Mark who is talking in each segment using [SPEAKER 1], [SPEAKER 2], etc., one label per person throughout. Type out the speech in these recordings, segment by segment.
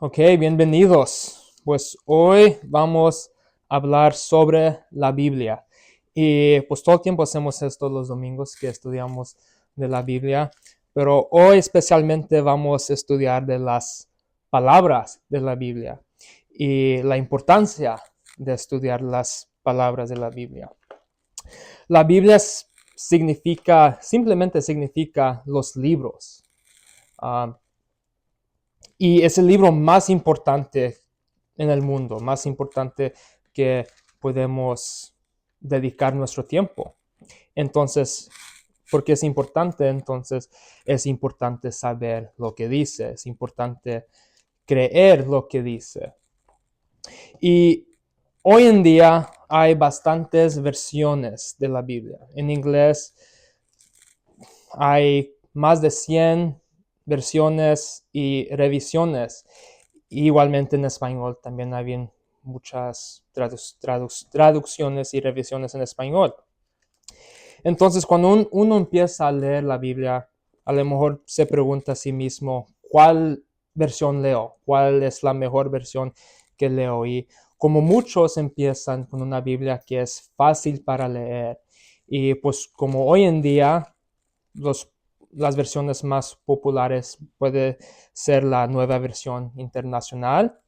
[SPEAKER 1] Ok, bienvenidos. Pues hoy vamos a hablar sobre la Biblia. Y pues todo el tiempo hacemos esto los domingos que estudiamos de la Biblia, pero hoy especialmente vamos a estudiar de las palabras de la Biblia y la importancia de estudiar las palabras de la Biblia. La Biblia simplemente significa los libros. Ah, y es el libro más importante en el mundo, más importante que podemos dedicar nuestro tiempo. Entonces, porque es importante, entonces es importante saber lo que dice, es importante creer lo que dice. Y hoy en día hay bastantes versiones de la Biblia. En inglés hay más de 100 versiones y revisiones. Igualmente en español también hay muchas traducciones y revisiones en español. Entonces, cuando uno empieza a leer la Biblia, a lo mejor se pregunta a sí mismo, ¿cuál versión leo? ¿Cuál es la mejor versión que leo? Y como muchos empiezan con una Biblia que es fácil para leer, y pues como hoy en día las versiones más populares puede ser la nueva versión internacional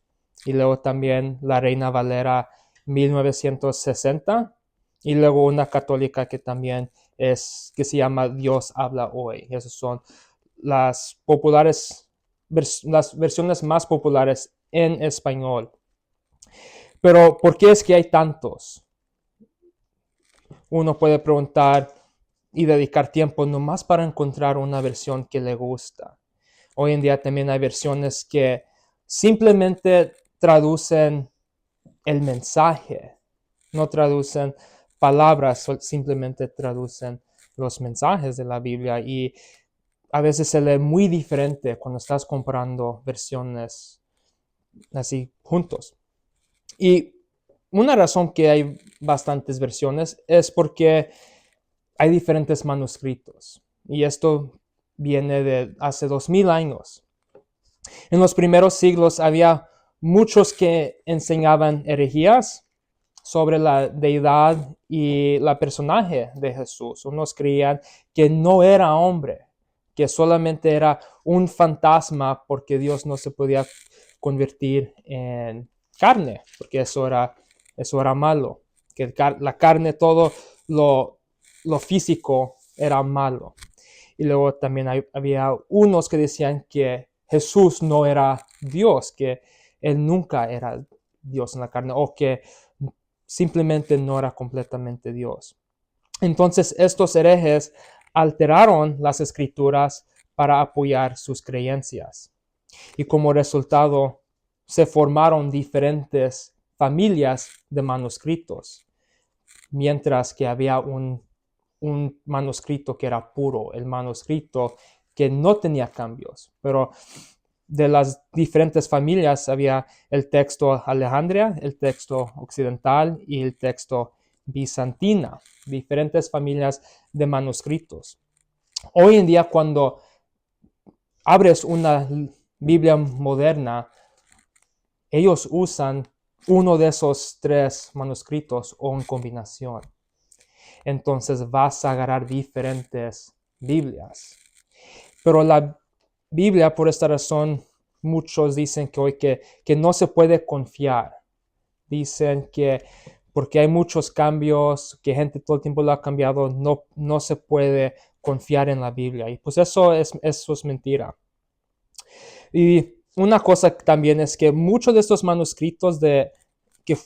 [SPEAKER 1] y luego también la Reina Valera 1960 y luego una católica que también que se llama Dios habla hoy. Esas son las populares, las versiones más populares en español. Pero ¿por qué es que hay tantos? Uno puede preguntar y dedicar tiempo nomás para encontrar una versión que le gusta. Hoy en día también hay versiones que simplemente traducen el mensaje, no traducen palabras, simplemente traducen los mensajes de la Biblia y a veces se lee muy diferente cuando estás comprando versiones así juntos. Y una razón que hay bastantes versiones es porque hay diferentes manuscritos y esto viene de hace 2000 años. En los primeros siglos había muchos que enseñaban herejías sobre la deidad y la personaje de Jesús. Unos creían que no era hombre, que solamente era un fantasma porque Dios no se podía convertir en carne, porque eso era malo, que la carne, todo lo físico era malo. Y luego también había unos que decían que Jesús no era Dios, que él nunca era Dios en la carne, o que simplemente no era completamente Dios. Entonces estos herejes alteraron las escrituras para apoyar sus creencias. Y como resultado se formaron diferentes familias de manuscritos, mientras que había un manuscrito que era puro, el manuscrito que no tenía cambios, pero de las diferentes familias había el texto Alejandría, el texto occidental y el texto bizantina, diferentes familias de manuscritos. Hoy en día cuando abres una Biblia moderna, ellos usan uno de esos tres manuscritos o en combinación. Entonces vas a agarrar diferentes Biblias. Pero la Biblia, por esta razón, muchos dicen que hoy que no se puede confiar. Dicen que porque hay muchos cambios, que gente todo el tiempo lo ha cambiado, no se puede confiar en la Biblia. Y pues eso es mentira. Y una cosa también es que muchos de estos manuscritos que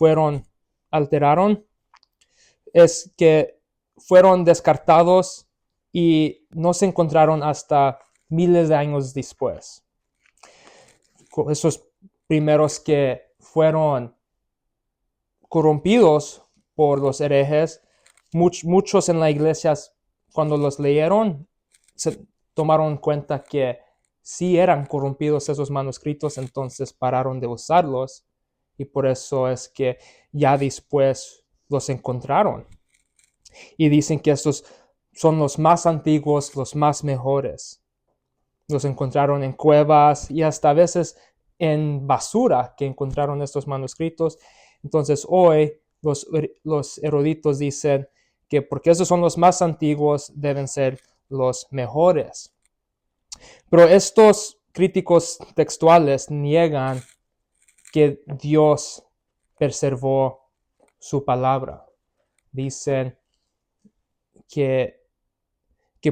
[SPEAKER 1] alteraron, es que fueron descartados y no se encontraron hasta miles de años después. Esos primeros que fueron corrompidos por los herejes, muchos en la iglesia cuando los leyeron se tomaron cuenta que sí eran corrompidos esos manuscritos, entonces pararon de usarlos y por eso es que ya después los encontraron. Y dicen que estos son los más antiguos, los más mejores. Los encontraron en cuevas y hasta a veces en basura que encontraron estos manuscritos. Entonces hoy los eruditos dicen que porque esos son los más antiguos, deben ser los mejores. Pero estos críticos textuales niegan que Dios preservó su palabra. Dicen que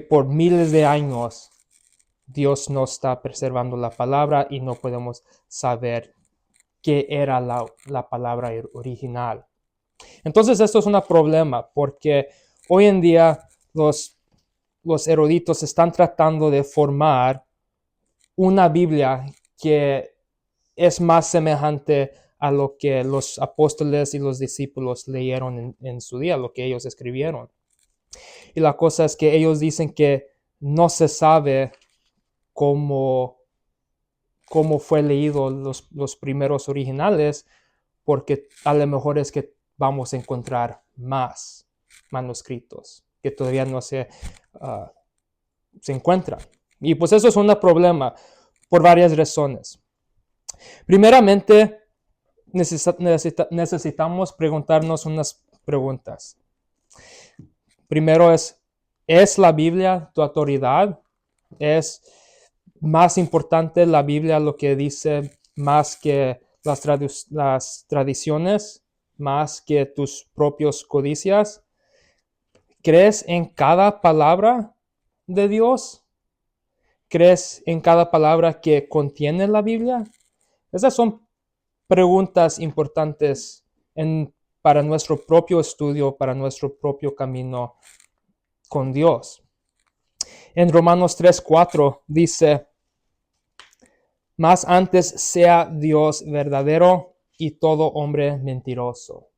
[SPEAKER 1] por miles de años Dios no está preservando la palabra y no podemos saber qué era la palabra original. Entonces esto es un problema porque hoy en día los eruditos están tratando de formar una Biblia que es más semejante a lo que los apóstoles y los discípulos leyeron en su día, lo que ellos escribieron. Y la cosa es que ellos dicen que no se sabe cómo fue leído los primeros originales, porque a lo mejor es que vamos a encontrar más manuscritos que todavía no se encuentran. Y pues eso es un problema por varias razones. Primeramente, necesitamos preguntarnos unas preguntas. Primero ¿es la Biblia tu autoridad? ¿Es más importante la Biblia lo que dice más que las tradiciones, más que tus propios codicias? ¿Crees en cada palabra de Dios? ¿Crees en cada palabra que contiene la Biblia? Esas son preguntas importantes para nuestro propio estudio, para nuestro propio camino con Dios. En Romanos 3:4 dice, mas antes sea Dios verdadero y todo hombre mentiroso.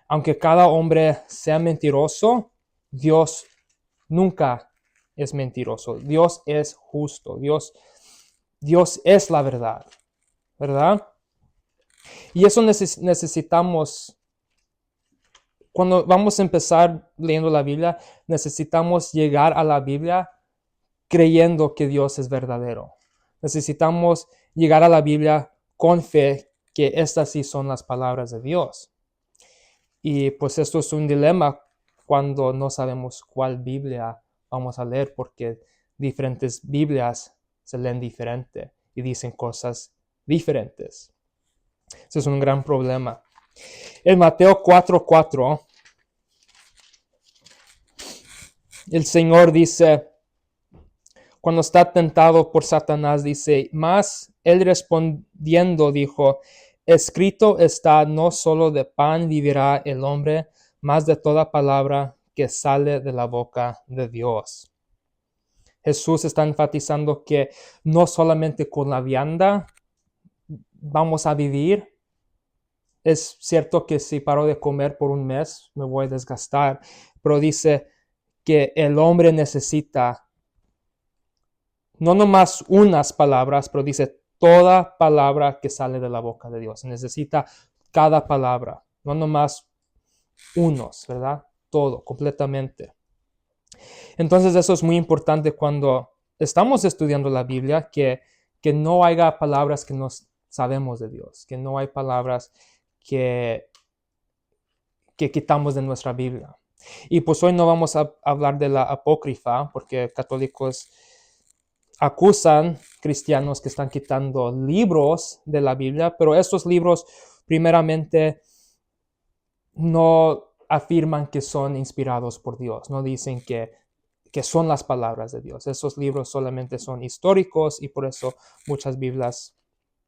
[SPEAKER 1] Aunque cada hombre sea mentiroso, Dios nunca es mentiroso. Dios es justo. Dios es la verdad, ¿verdad? Y eso necesitamos. Cuando vamos a empezar leyendo la Biblia, necesitamos llegar a la Biblia creyendo que Dios es verdadero. Necesitamos llegar a la Biblia con fe que estas sí son las palabras de Dios. Y pues esto es un dilema cuando no sabemos cuál Biblia vamos a leer, porque diferentes Biblias se leen diferente y dicen cosas diferentes. Ese es un gran problema. En Mateo 4:4, el Señor dice, cuando está tentado por Satanás, dice, mas él respondiendo dijo, escrito está, no solo de pan vivirá el hombre, mas de toda palabra que sale de la boca de Dios. Jesús está enfatizando que no solamente con la vianda vamos a vivir. Es cierto que si paro de comer por un mes, me voy a desgastar, pero dice que el hombre necesita no nomás unas palabras, pero dice toda palabra que sale de la boca de Dios. Necesita cada palabra, no nomás unos, ¿verdad? Todo, completamente. Entonces eso es muy importante cuando estamos estudiando la Biblia, que no haya palabras que no sabemos de Dios, que no hay palabras que quitamos de nuestra Biblia. Y pues hoy no vamos a hablar de la apócrifa, porque católicos acusan cristianos que están quitando libros de la Biblia, pero estos libros primeramente no afirman que son inspirados por Dios, no dicen que son las palabras de Dios. Esos libros solamente son históricos y por eso muchas Biblias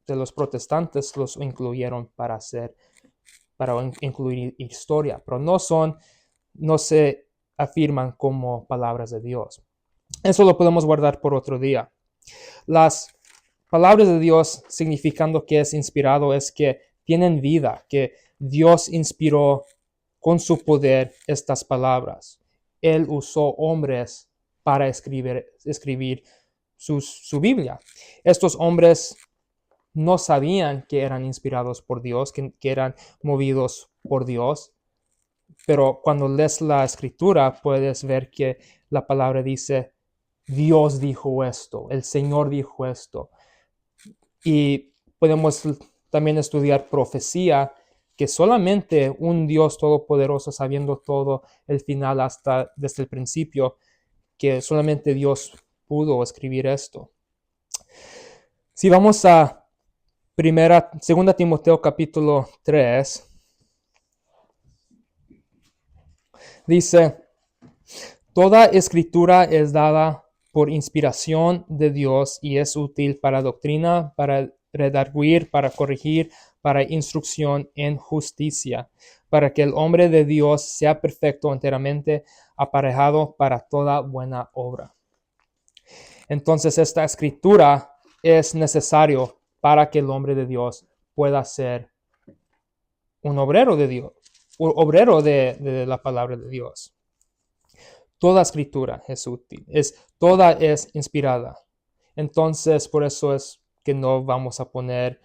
[SPEAKER 1] de los protestantes los incluyeron para incluir historia, pero no se afirman como palabras de Dios. Eso lo podemos guardar por otro día. Las palabras de Dios, significando que es inspirado, es que tienen vida, que Dios inspiró con su poder estas palabras. Él usó hombres para escribir su Biblia. Estos hombres no sabían que eran inspirados por Dios, que eran movidos por Dios, pero cuando lees la escritura puedes ver que la palabra dice, Dios dijo esto, el Señor dijo esto. Y podemos también estudiar profecía, que solamente un Dios todopoderoso, sabiendo todo el final hasta desde el principio, que solamente Dios pudo escribir esto. Si vamos a segunda Timoteo capítulo 3, dice: toda escritura es dada por inspiración de Dios y es útil para doctrina, para redarguir, para corregir, para instrucción en justicia, para que el hombre de Dios sea perfecto, enteramente aparejado para toda buena obra. Entonces, esta escritura es necesario para que el hombre de Dios pueda ser un obrero de Dios, un obrero de la palabra de Dios. Toda escritura es útil, toda es inspirada. Entonces, por eso es que no vamos a poner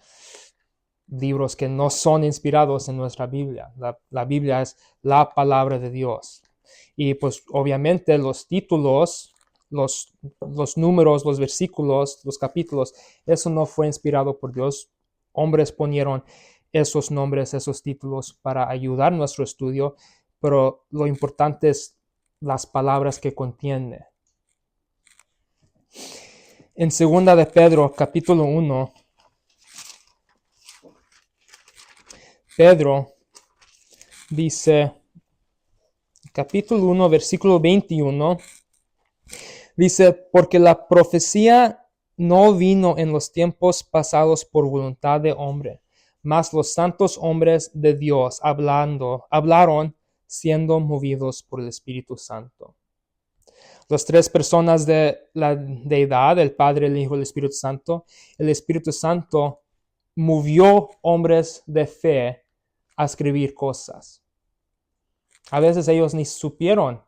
[SPEAKER 1] libros que no son inspirados en nuestra Biblia. La Biblia es la palabra de Dios. Y pues obviamente los títulos, los números, los versículos, los capítulos, eso no fue inspirado por Dios. Hombres ponieron esos nombres, esos títulos para ayudar nuestro estudio, pero lo importante es las palabras que contiene. En 2 de Pedro, capítulo 1, Pedro dice, capítulo 1, versículo 21, dice: porque la profecía no vino en los tiempos pasados por voluntad de hombre, mas los santos hombres de Dios hablaron siendo movidos por el Espíritu Santo. Las tres personas de la deidad, el Padre, el Hijo y el Espíritu Santo movió hombres de fe a escribir cosas. A veces ellos ni supieron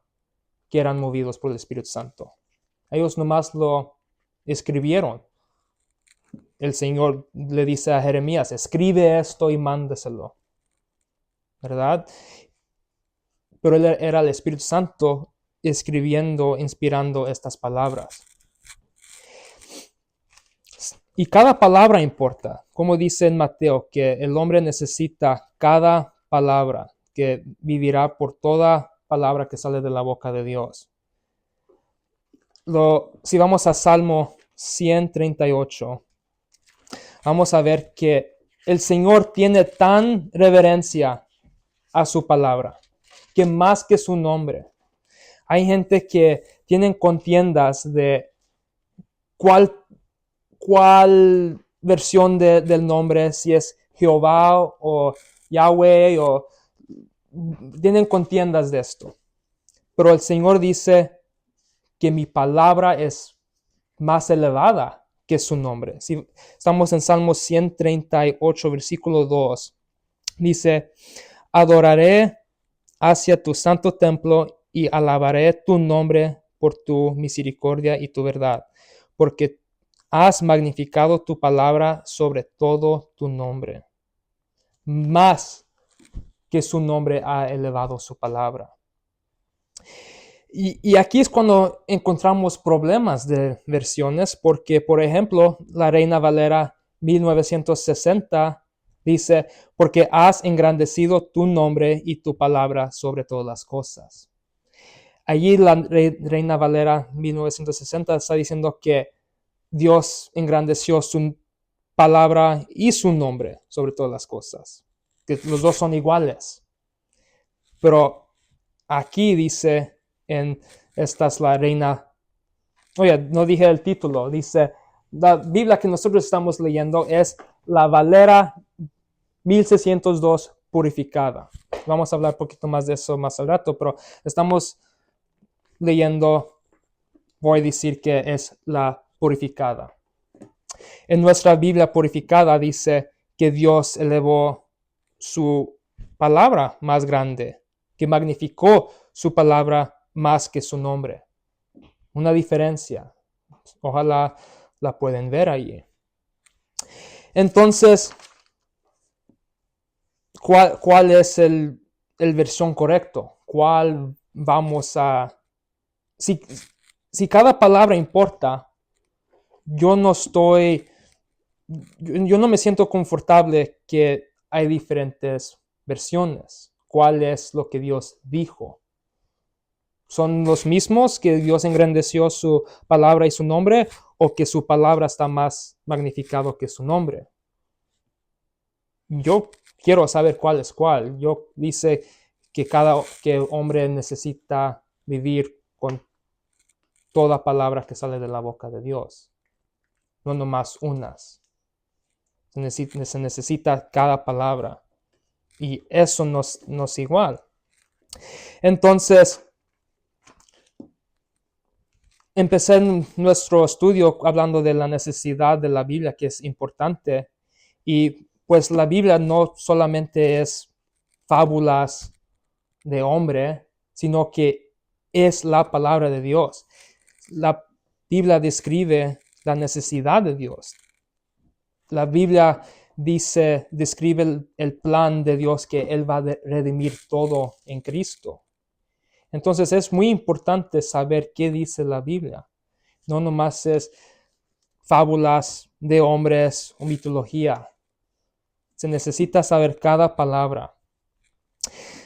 [SPEAKER 1] que eran movidos por el Espíritu Santo. Ellos nomás lo escribieron. El Señor le dice a Jeremías: escribe esto y mándeselo, ¿verdad? Pero era el Espíritu Santo escribiendo, inspirando estas palabras. Y cada palabra importa. Como dice en Mateo, que el hombre necesita cada palabra, que vivirá por toda palabra que sale de la boca de Dios. Si vamos a Salmo 138, vamos a ver que el Señor tiene tan reverencia a su palabra, que más que su nombre. Hay gente que tienen contiendas de cuál versión del nombre, si es Jehová o Yahweh, o tienen contiendas de esto. Pero el Señor dice que mi palabra es más elevada que su nombre. Si estamos en Salmo 138, versículo 2, dice: adoraré hacia tu santo templo y alabaré tu nombre por tu misericordia y tu verdad, porque has magnificado tu palabra sobre todo tu nombre. Más que su nombre ha elevado su palabra. Y aquí es cuando encontramos problemas de versiones, porque, por ejemplo, la Reina Valera 1960 dice: porque has engrandecido tu nombre y tu palabra sobre todas las cosas. Allí la Reina Valera 1960 está diciendo que Dios engrandeció su palabra y su nombre sobre todas las cosas, que los dos son iguales. Pero aquí dice, esta es la Reina, no dije el título, dice, la Biblia que nosotros estamos leyendo es la Valera 1602 purificada. Vamos a hablar un poquito más de eso más al rato, pero estamos leyendo, voy a decir que es la purificada. En nuestra Biblia purificada dice que Dios elevó su palabra más grande, que magnificó su palabra más que su nombre. Una diferencia. Ojalá la pueden ver allí. Entonces, ¿cuál es el versión correcto? ¿Cuál vamos a... Si cada palabra importa, yo no estoy yo no me siento confortable que hay diferentes versiones. ¿Cuál es lo que Dios dijo? ¿Son los mismos que Dios engrandeció su palabra y su nombre, o que su palabra está más magnificado que su nombre? Yo quiero saber cuál es cuál. Yo dice que hombre necesita vivir con toda palabra que sale de la boca de Dios, no nomás unas. Se necesita cada palabra, y eso no es igual. Entonces, empecé nuestro estudio hablando de la necesidad de la Biblia, que es importante, y pues la Biblia no solamente es fábulas de hombre, sino que es la palabra de Dios. La Biblia describe la necesidad de Dios. La Biblia describe el plan de Dios, que Él va a redimir todo en Cristo. Entonces es muy importante saber qué dice la Biblia. No nomás es fábulas de hombres o mitología. Se necesita saber cada palabra.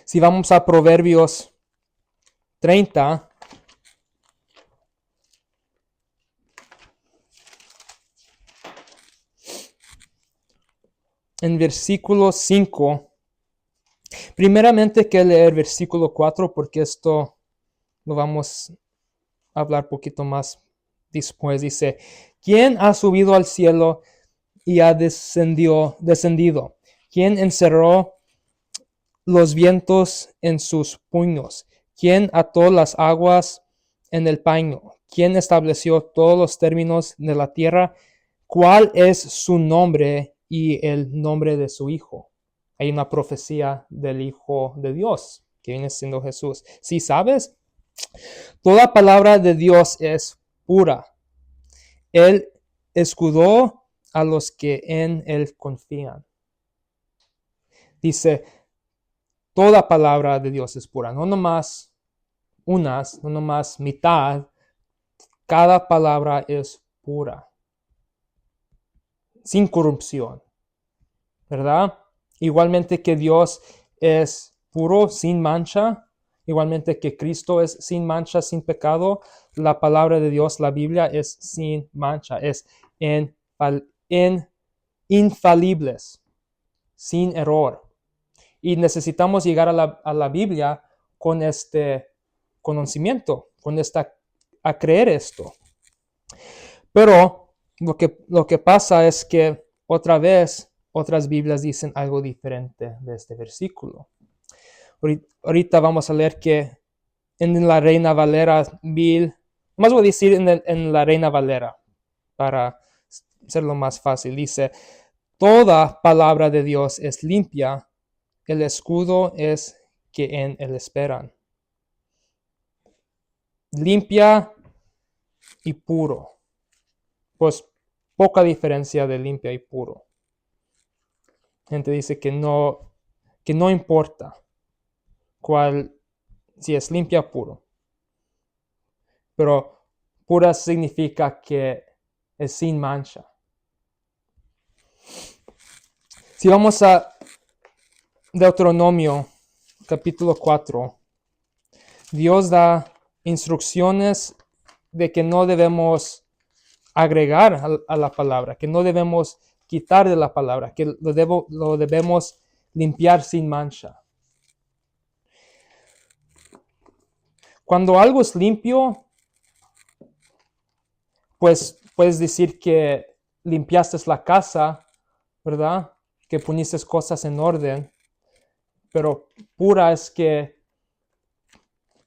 [SPEAKER 1] Si vamos a Proverbios 30, en versículo 5, primeramente que leer versículo 4, porque esto lo vamos a hablar un poquito más después. Dice: ¿quién ha subido al cielo y ha descendido? ¿Quién encerró los vientos en sus puños? ¿Quién ató las aguas en el paño? ¿Quién estableció todos los términos de la tierra? ¿Cuál es su nombre y el nombre de su hijo? Hay una profecía del Hijo de Dios, que viene siendo Jesús. ¿Sí sabes? Toda palabra de Dios es pura. Él escudó a los que en Él confían. Dice, toda palabra de Dios es pura, no nomás unas, no nomás mitad. Cada palabra es pura, sin corrupción, ¿verdad? Igualmente que Dios es puro, sin mancha, igualmente que Cristo es sin mancha, sin pecado, la palabra de Dios, la Biblia, es sin mancha, es infalibles, sin error. Y necesitamos llegar a la Biblia con este conocimiento, a creer esto. Pero lo que pasa es que otras Biblias dicen algo diferente de este versículo. Ahorita vamos a leer que en la Reina Valera más voy a decir en la Reina Valera, para hacerlo más fácil. Dice, toda palabra de Dios es limpia, el escudo es que en él esperan. Limpia y puro. Pues poca diferencia de limpia y puro. Gente dice que no importa si es limpia o puro. Pero pura significa que es sin mancha. Si vamos a Deuteronomio capítulo 4, Dios da instrucciones de que no debemos agregar a la palabra, que no debemos quitar de la palabra, que lo debemos limpiar sin mancha. Cuando algo es limpio, pues puedes decir que limpiaste la casa, ¿verdad? Que pusiste cosas en orden, pero pura es que,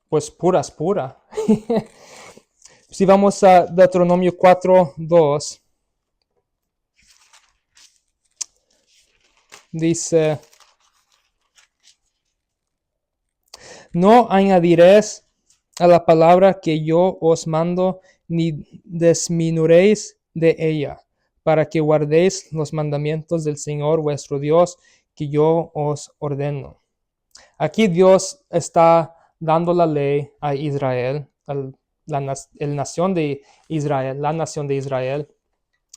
[SPEAKER 1] pues pura es pura. Si vamos a Deuteronomio 4:2, dice, no añadiréis a la palabra que yo os mando, ni disminuiréis de ella, para que guardéis los mandamientos del Señor vuestro Dios, que yo os ordeno. Aquí Dios está dando la ley a Israel, la nación de Israel,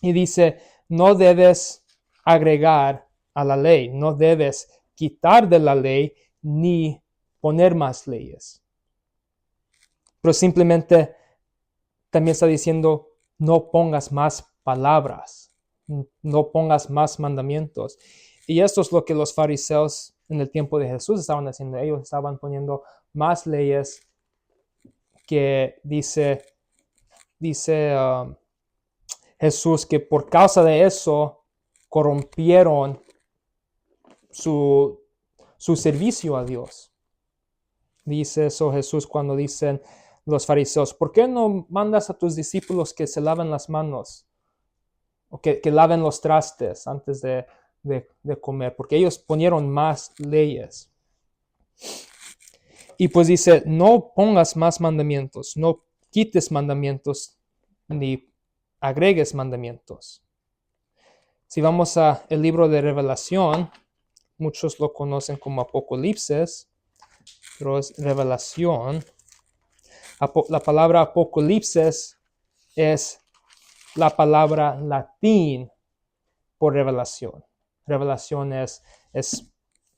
[SPEAKER 1] y dice, no debes agregar a la ley, no debes quitar de la ley ni poner más leyes. Pero simplemente también está diciendo, no pongas más palabras, no pongas más mandamientos. Y esto es lo que los fariseos en el tiempo de Jesús estaban haciendo. Ellos estaban poniendo más leyes que dice Jesús que por causa de eso corrompieron su servicio a Dios. Dice eso Jesús cuando dicen los fariseos, ¿por qué no mandas a tus discípulos que se laven las manos? O que laven los trastes antes de comer, porque ellos ponieron más leyes. Y pues dice, no pongas más mandamientos, no quites mandamientos, ni agregues mandamientos. Si vamos a el libro de Revelación, muchos lo conocen como Apocalipsis, pero es Revelación. La palabra Apocalipsis es la palabra latín por revelación. Revelación es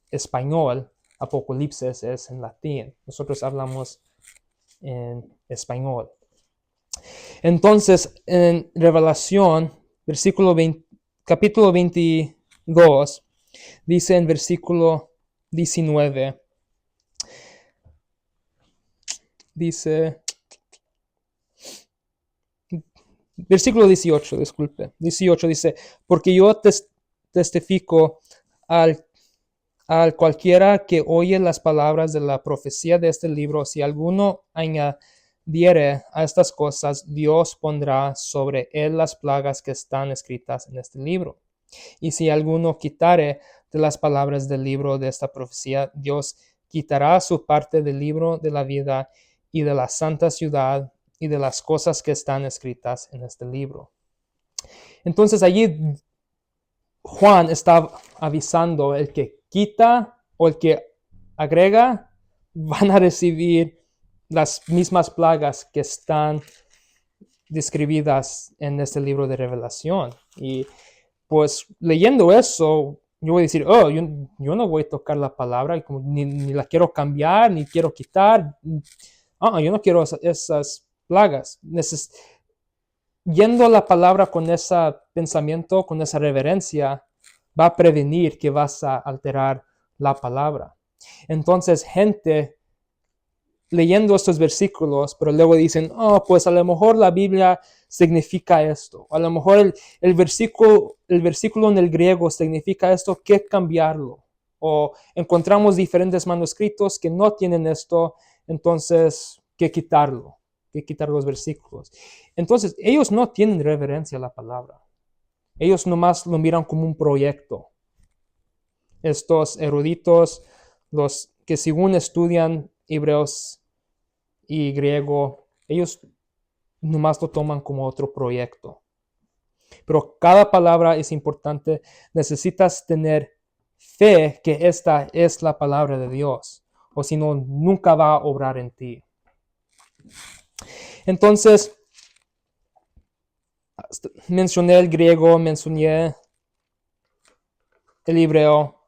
[SPEAKER 1] español, Apocalipsis es en latín. Nosotros hablamos en español. Entonces, en Revelación, capítulo 22, dice en versículo 19, versículo 18, disculpe, 18 dice, porque yo testifico al cualquiera que oye las palabras de la profecía de este libro, si alguno añadiere a estas cosas, Dios pondrá sobre él las plagas que están escritas en este libro. Y si alguno quitare de las palabras del libro de esta profecía, Dios quitará su parte del libro de la vida y de la santa ciudad y de las cosas que están escritas en este libro. Entonces allí Juan está avisando, el que quita o el que agrega van a recibir las mismas plagas que están describidas en este libro de Revelación. Y pues leyendo eso, yo voy a decir, yo no voy a tocar la palabra, ni la quiero cambiar, ni quiero quitar. Yo no quiero esas plagas. Yendo a la palabra con ese pensamiento, con esa reverencia, va a prevenir que vas a alterar la palabra. Entonces, gente leyendo estos versículos, pero luego dicen, pues a lo mejor la Biblia significa esto. A lo mejor el versículo en el griego significa esto, ¿qué cambiarlo? O encontramos diferentes manuscritos que no tienen esto, entonces, ¿qué quitarlo? ¿Qué quitar los versículos? Entonces, ellos no tienen reverencia a la palabra. Ellos nomás lo miran como un proyecto. Estos eruditos, los que según estudian hebreos y griego, ellos nomás lo toman como otro proyecto. Pero cada palabra es importante. Necesitas tener fe que esta es la palabra de Dios, o si no, nunca va a obrar en ti. Entonces, mencioné el griego, mencioné el hebreo.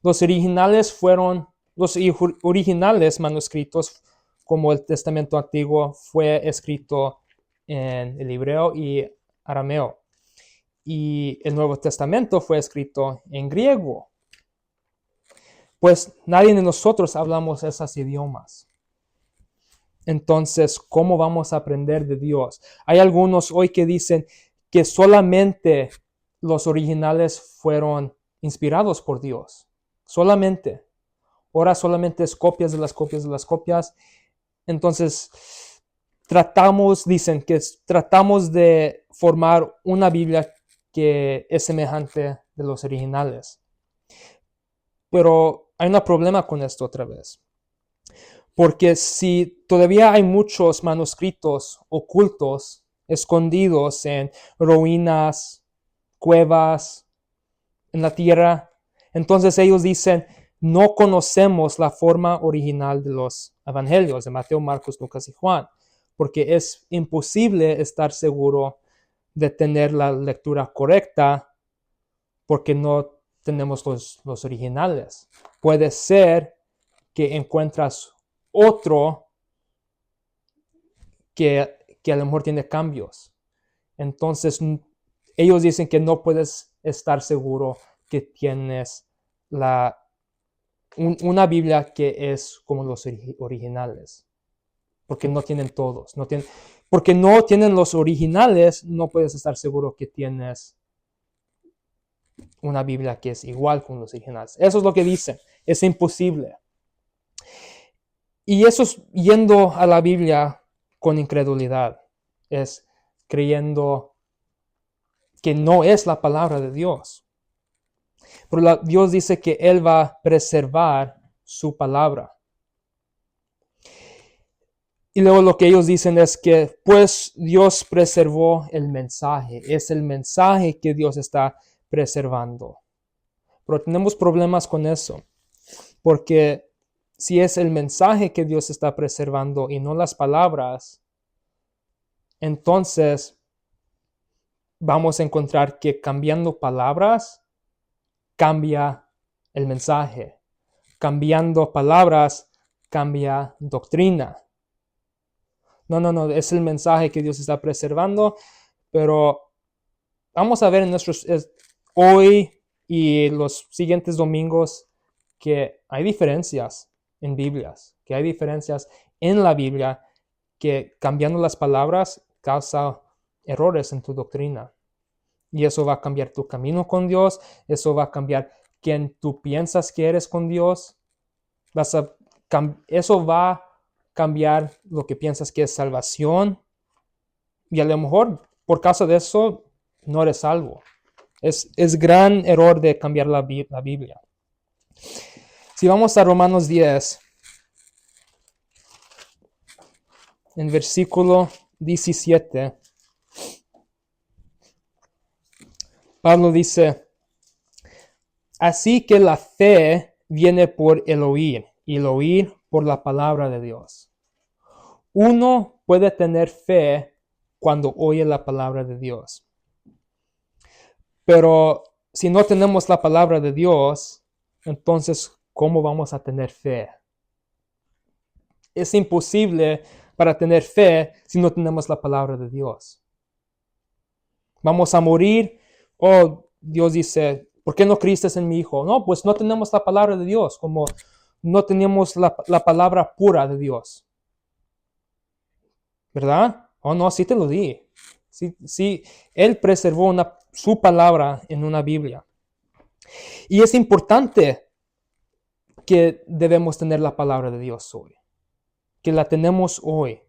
[SPEAKER 1] Los originales manuscritos, como el Testamento Antiguo, fue escrito en el hebreo y arameo. Y el Nuevo Testamento fue escrito en griego. Pues nadie de nosotros hablamos esos idiomas. Entonces, ¿cómo vamos a aprender de Dios? Hay algunos hoy que dicen que solamente los originales fueron inspirados por Dios. Solamente. Ahora solamente es copias de las copias de las copias. Entonces, dicen que tratamos de formar una Biblia que es semejante de los originales. Pero hay un problema con esto otra vez. Porque si todavía hay muchos manuscritos ocultos, escondidos en ruinas, cuevas, en la tierra, entonces ellos dicen, no conocemos la forma original de los evangelios de Mateo, Marcos, Lucas y Juan, porque es imposible estar seguro de tener la lectura correcta porque no tenemos los originales. Puede ser que encuentras otro que a lo mejor tiene cambios. Entonces, ellos dicen que no puedes estar seguro que tienes una Biblia que es como los originales, porque no tienen todos. Porque no tienen los originales, no puedes estar seguro que tienes una Biblia que es igual con los originales. Eso es lo que dicen. Es imposible. Y eso es yendo a la Biblia con incredulidad. Es creyendo que no es la palabra de Dios. Pero Dios dice que Él va a preservar su palabra. Y luego lo que ellos dicen es que pues Dios preservó el mensaje. Es el mensaje que Dios está preservando. Pero tenemos problemas con eso. Porque si es el mensaje que Dios está preservando y no las palabras, entonces vamos a encontrar que cambiando palabras cambia el mensaje. Cambiando palabras cambia doctrina. No, es el mensaje que Dios está preservando, pero vamos a ver en hoy y los siguientes domingos que hay diferencias en Biblias, que hay diferencias en la Biblia, que cambiando las palabras causa errores en tu doctrina. Y eso va a cambiar tu camino con Dios, eso va a cambiar quién tú piensas que eres con Dios. Eso va a cambiar lo que piensas que es salvación. Y a lo mejor por causa de eso no eres salvo. Es gran error de cambiar la Biblia. Si vamos a Romanos 10, en versículo 17, Pablo dice, así que la fe viene por el oír, y el oír por la palabra de Dios. Uno puede tener fe cuando oye la palabra de Dios. Pero si no tenemos la palabra de Dios, entonces, ¿cómo vamos a tener fe? Es imposible para tener fe si no tenemos la palabra de Dios. Vamos a morir. Oh, Dios dice, ¿por qué no creíste en mi hijo? No, pues no tenemos la palabra de Dios, como no tenemos la palabra pura de Dios. ¿Verdad? Oh, no, sí te lo di. Sí, Él preservó su palabra en una Biblia. Y es importante que debemos tener la palabra de Dios hoy. Que la tenemos hoy.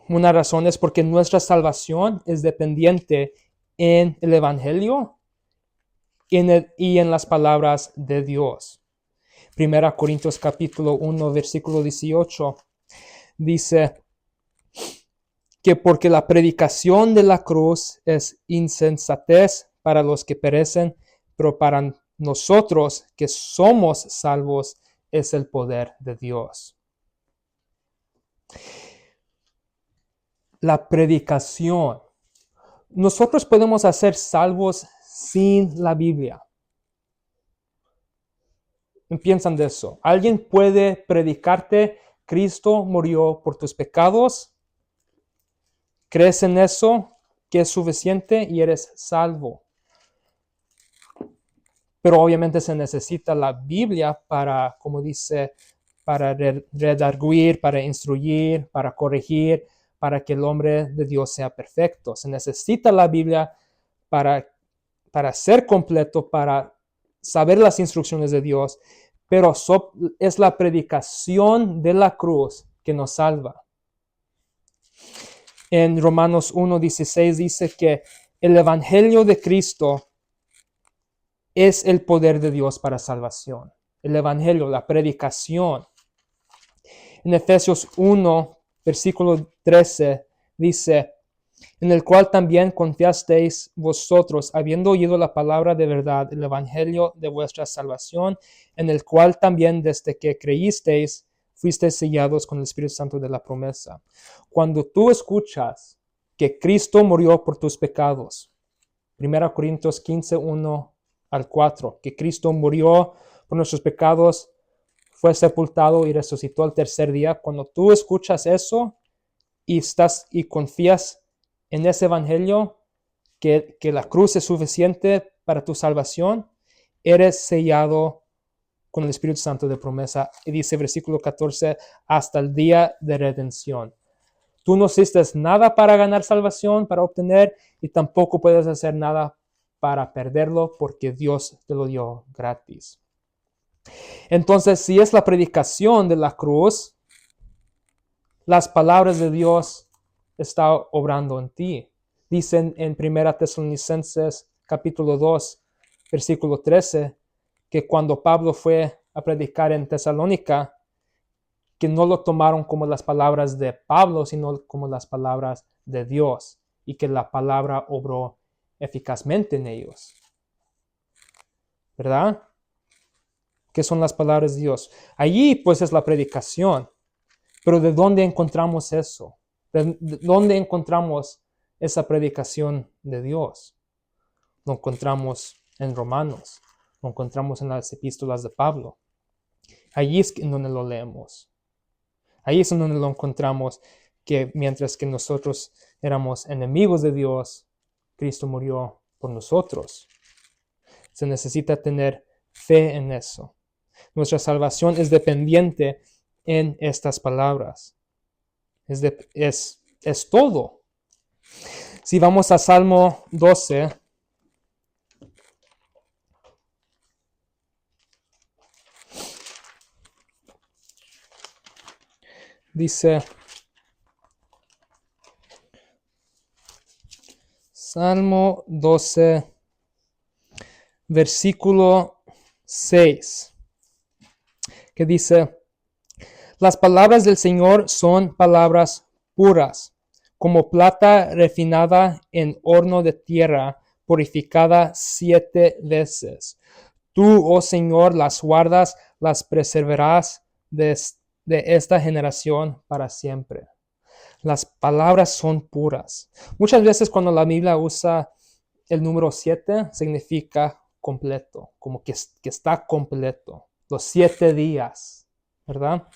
[SPEAKER 1] Una razón es porque nuestra salvación es dependiente en el Evangelio y en las palabras de Dios. 1 Corintios capítulo 1, versículo 18 dice que porque la predicación de la cruz es insensatez para los que perecen, pero para nosotros que somos salvos es el poder de Dios. La predicación. Nosotros podemos ser salvos sin la Biblia. Piensan de eso. ¿Alguien puede predicarte Cristo murió por tus pecados? ¿Crees en eso? Que es suficiente y eres salvo. Pero obviamente se necesita la Biblia para, como dice, para redarguir, para instruir, para corregir, para que el hombre de Dios sea perfecto. Se necesita la Biblia para ser completo, para saber las instrucciones de Dios, pero es la predicación de la cruz que nos salva. En Romanos 1:16 dice que el Evangelio de Cristo es el poder de Dios para salvación. El Evangelio, la predicación. En Efesios 1, versículo 13, dice, en el cual también confiasteis vosotros, habiendo oído la palabra de verdad, el Evangelio de vuestra salvación, en el cual también desde que creísteis, fuisteis sellados con el Espíritu Santo de la promesa. Cuando tú escuchas que Cristo murió por tus pecados. 1 Corintios 15, 1 al 4, que Cristo murió por nuestros pecados, fue sepultado y resucitó al tercer día. Cuando tú escuchas eso y confías en ese evangelio, que la cruz es suficiente para tu salvación, eres sellado con el Espíritu Santo de promesa. Y dice versículo 14, hasta el día de redención. Tú no hiciste nada para ganar salvación, para obtener, y tampoco puedes hacer nada para perderlo, porque Dios te lo dio gratis. Entonces, si es la predicación de la cruz, las palabras de Dios están obrando en ti. Dicen en 1 Tesalonicenses capítulo 2, versículo 13, que cuando Pablo fue a predicar en Tesalónica, que no lo tomaron como las palabras de Pablo, sino como las palabras de Dios, y que la palabra obró eficazmente en ellos. ¿Verdad? ¿Qué son las palabras de Dios? Allí pues es la predicación. Pero ¿de dónde encontramos eso? ¿De dónde encontramos esa predicación de Dios? Lo encontramos en Romanos, lo encontramos en las epístolas de Pablo. Allí es en donde lo leemos. Ahí es en donde lo encontramos, que mientras que nosotros éramos enemigos de Dios, Cristo murió por nosotros. Se necesita tener fe en eso. Nuestra salvación es dependiente en estas palabras. Es todo. Si vamos a Salmo 12, dice, Salmo 12, versículo 6, que dice, las palabras del Señor son palabras puras, como plata refinada en horno de tierra, purificada 7 veces. Tú, oh Señor, las guardas, las preservarás de esta generación para siempre. Las palabras son puras. Muchas veces cuando la Biblia usa el número 7, significa completo, como que está completo. Los 7 días, ¿verdad?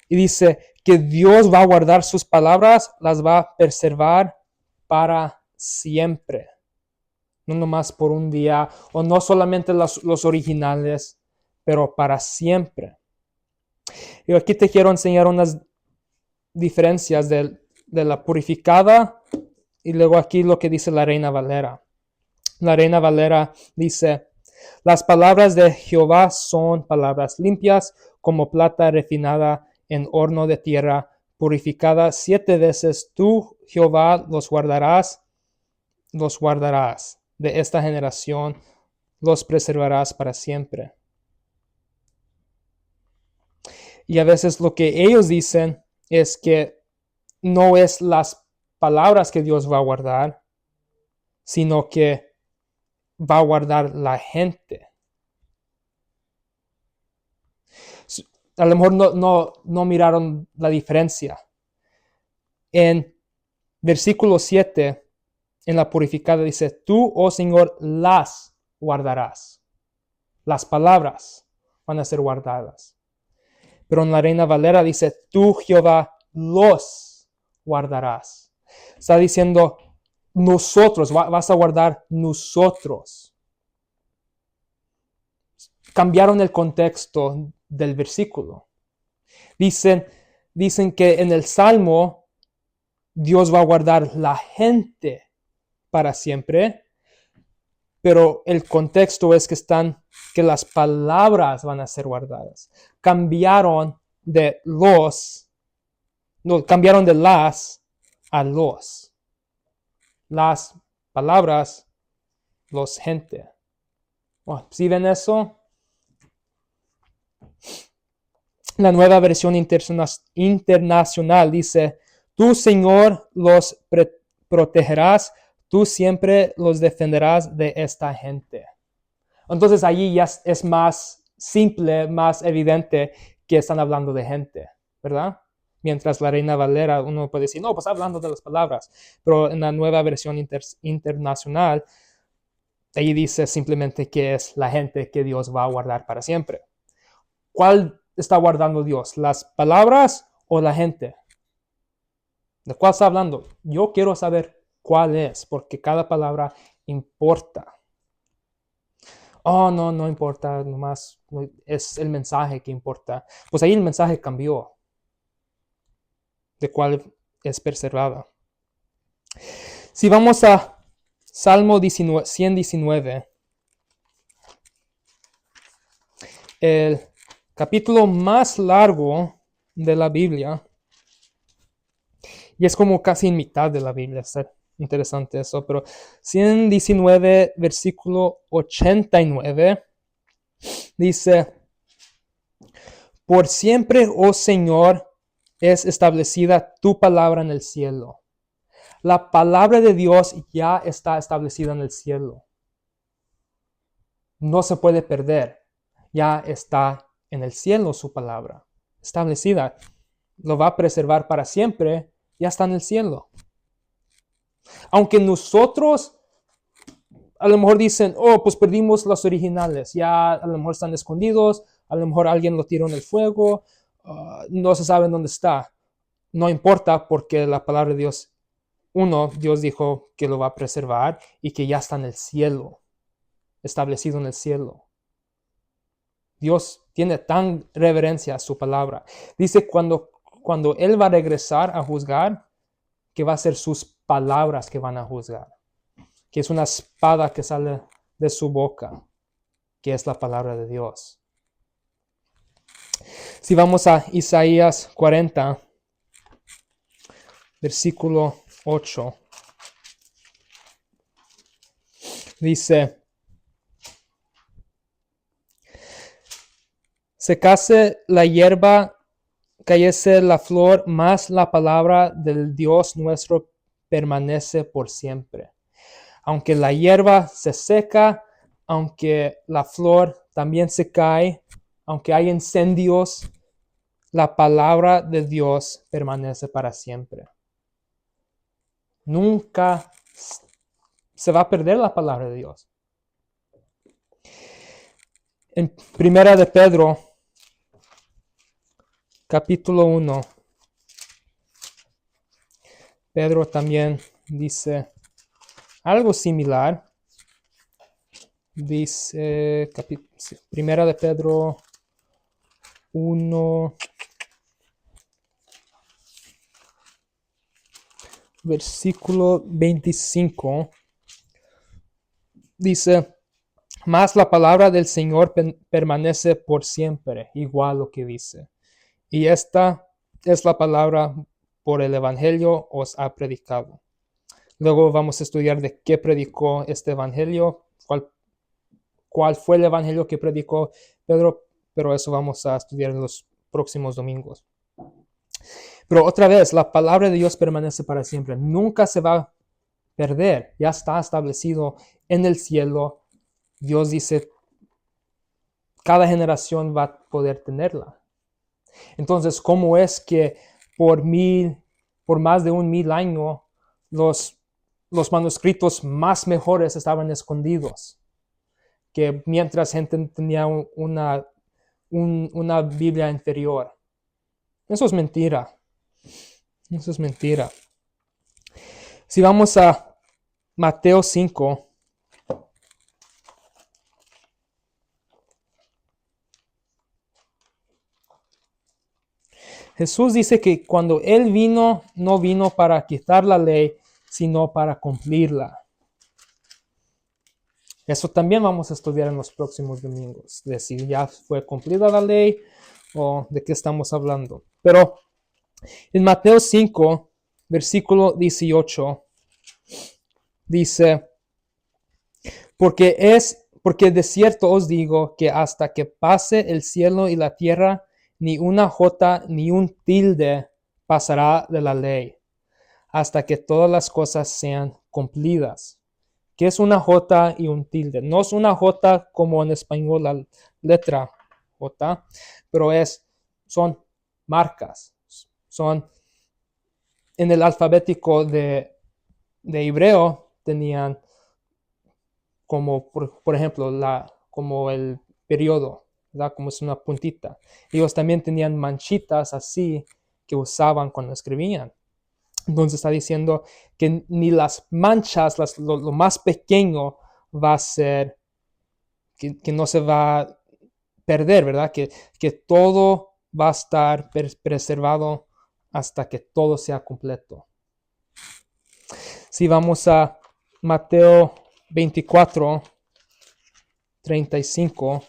[SPEAKER 1] Y dice que Dios va a guardar sus palabras, las va a preservar para siempre. No nomás por un día, o no solamente los originales, pero para siempre. Y aquí te quiero enseñar unas diferencias de la purificada y luego aquí lo que dice la Reina Valera. La Reina Valera dice, las palabras de Jehová son palabras limpias como plata refinada en horno de tierra, purificada 7 veces. Tú, Jehová, los guardarás de esta generación, los preservarás para siempre. Y a veces lo que ellos dicen es que no es las palabras que Dios va a guardar, sino que va a guardar la gente. A lo mejor no miraron la diferencia. En versículo 7, en la purificada dice, tú, oh Señor, las guardarás. Las palabras van a ser guardadas. Pero en la Reina Valera dice, tú, Jehová, los guardarás. Está diciendo, nosotros, vas a guardar nosotros. Cambiaron el contexto del versículo. Dicen que en el Salmo Dios va a guardar la gente para siempre, pero el contexto es que las palabras van a ser guardadas. Cambiaron de las a los. Las palabras, los gente. ¿Sí ven eso? La nueva versión internacional dice, tú, Señor, los protegerás, tú siempre los defenderás de esta gente. Entonces allí ya es más simple, más evidente que están hablando de gente, ¿verdad? Mientras la Reina Valera, uno puede decir, no, pues hablando de las palabras. Pero en la nueva versión internacional, ahí dice simplemente que es la gente que Dios va a guardar para siempre. ¿Cuál está guardando Dios? ¿Las palabras o la gente? ¿De cuál está hablando? Yo quiero saber cuál es, porque cada palabra importa. Oh, no, no importa, nomás es el mensaje que importa. Pues ahí el mensaje cambió, de cuál es preservada. Si vamos a Salmo 119, el capítulo más largo de la Biblia, y es como casi en mitad de la Biblia, está interesante eso, pero 119, versículo 89, dice, por siempre, oh Señor, es establecida tu palabra en el cielo. La palabra de Dios ya está establecida en el cielo. No se puede perder. Ya está en el cielo su palabra, establecida. Lo va a preservar para siempre, ya está en el cielo. Aunque nosotros a lo mejor dicen, oh, pues perdimos los originales, ya a lo mejor están escondidos, a lo mejor alguien lo tiró en el fuego, no se sabe dónde está. No importa porque la palabra de Dios, Dios dijo que lo va a preservar y que ya está en el cielo, establecido en el cielo. Dios tiene tan reverencia a su palabra. Dice cuando Él va a regresar a juzgar, que va a ser sus palabras que van a juzgar. Que es una espada que sale de su boca, que es la palabra de Dios. Si vamos a Isaías 40, versículo 8, dice, secase la hierba, cayese la flor, mas la palabra del Dios nuestro permanece por siempre. Aunque la hierba se seca, aunque la flor también se cae, aunque hay incendios, la palabra de Dios permanece para siempre. Nunca se va a perder la palabra de Dios. En Primera de Pedro, capítulo 1, Pedro también dice algo similar. Dice, Primera de Pedro 1, versículo 25, dice, mas la palabra del Señor permanece por siempre, igual lo que dice. Y esta es la palabra por el Evangelio os ha predicado. Luego vamos a estudiar de qué predicó este Evangelio, cuál fue el Evangelio que predicó Pedro, pero eso vamos a estudiar en los próximos domingos. Pero otra vez, la palabra de Dios permanece para siempre. Nunca se va a perder. Ya está establecido en el cielo. Dios dice, cada generación va a poder tenerla. Entonces, ¿cómo es que por más de 1,000 años, los manuscritos más mejores estaban escondidos? Que mientras gente tenía una Biblia inferior. Eso es mentira. Eso es mentira. Si vamos a Mateo 5, Jesús dice que cuando Él vino, no vino para quitar la ley, sino para cumplirla. Eso también vamos a estudiar en los próximos domingos, de si ya fue cumplida la ley o de qué estamos hablando. Pero en Mateo 5, versículo 18, dice, porque de cierto os digo que hasta que pase el cielo y la tierra, ni una jota ni un tilde pasará de la ley, hasta que todas las cosas sean cumplidas. ¿Qué es una jota y un tilde? No es una jota como en español la letra J, pero son marcas, Son en el alfabético de hebreo tenían como, por ejemplo, como el periodo, ¿verdad? Como es una puntita. Ellos también tenían manchitas así que usaban cuando escribían. Entonces está diciendo que ni las manchas, lo más pequeño va a ser, que no se va a perder, ¿verdad? Que todo va a estar preservado hasta que todo sea completo. Si vamos a Mateo 24, 35.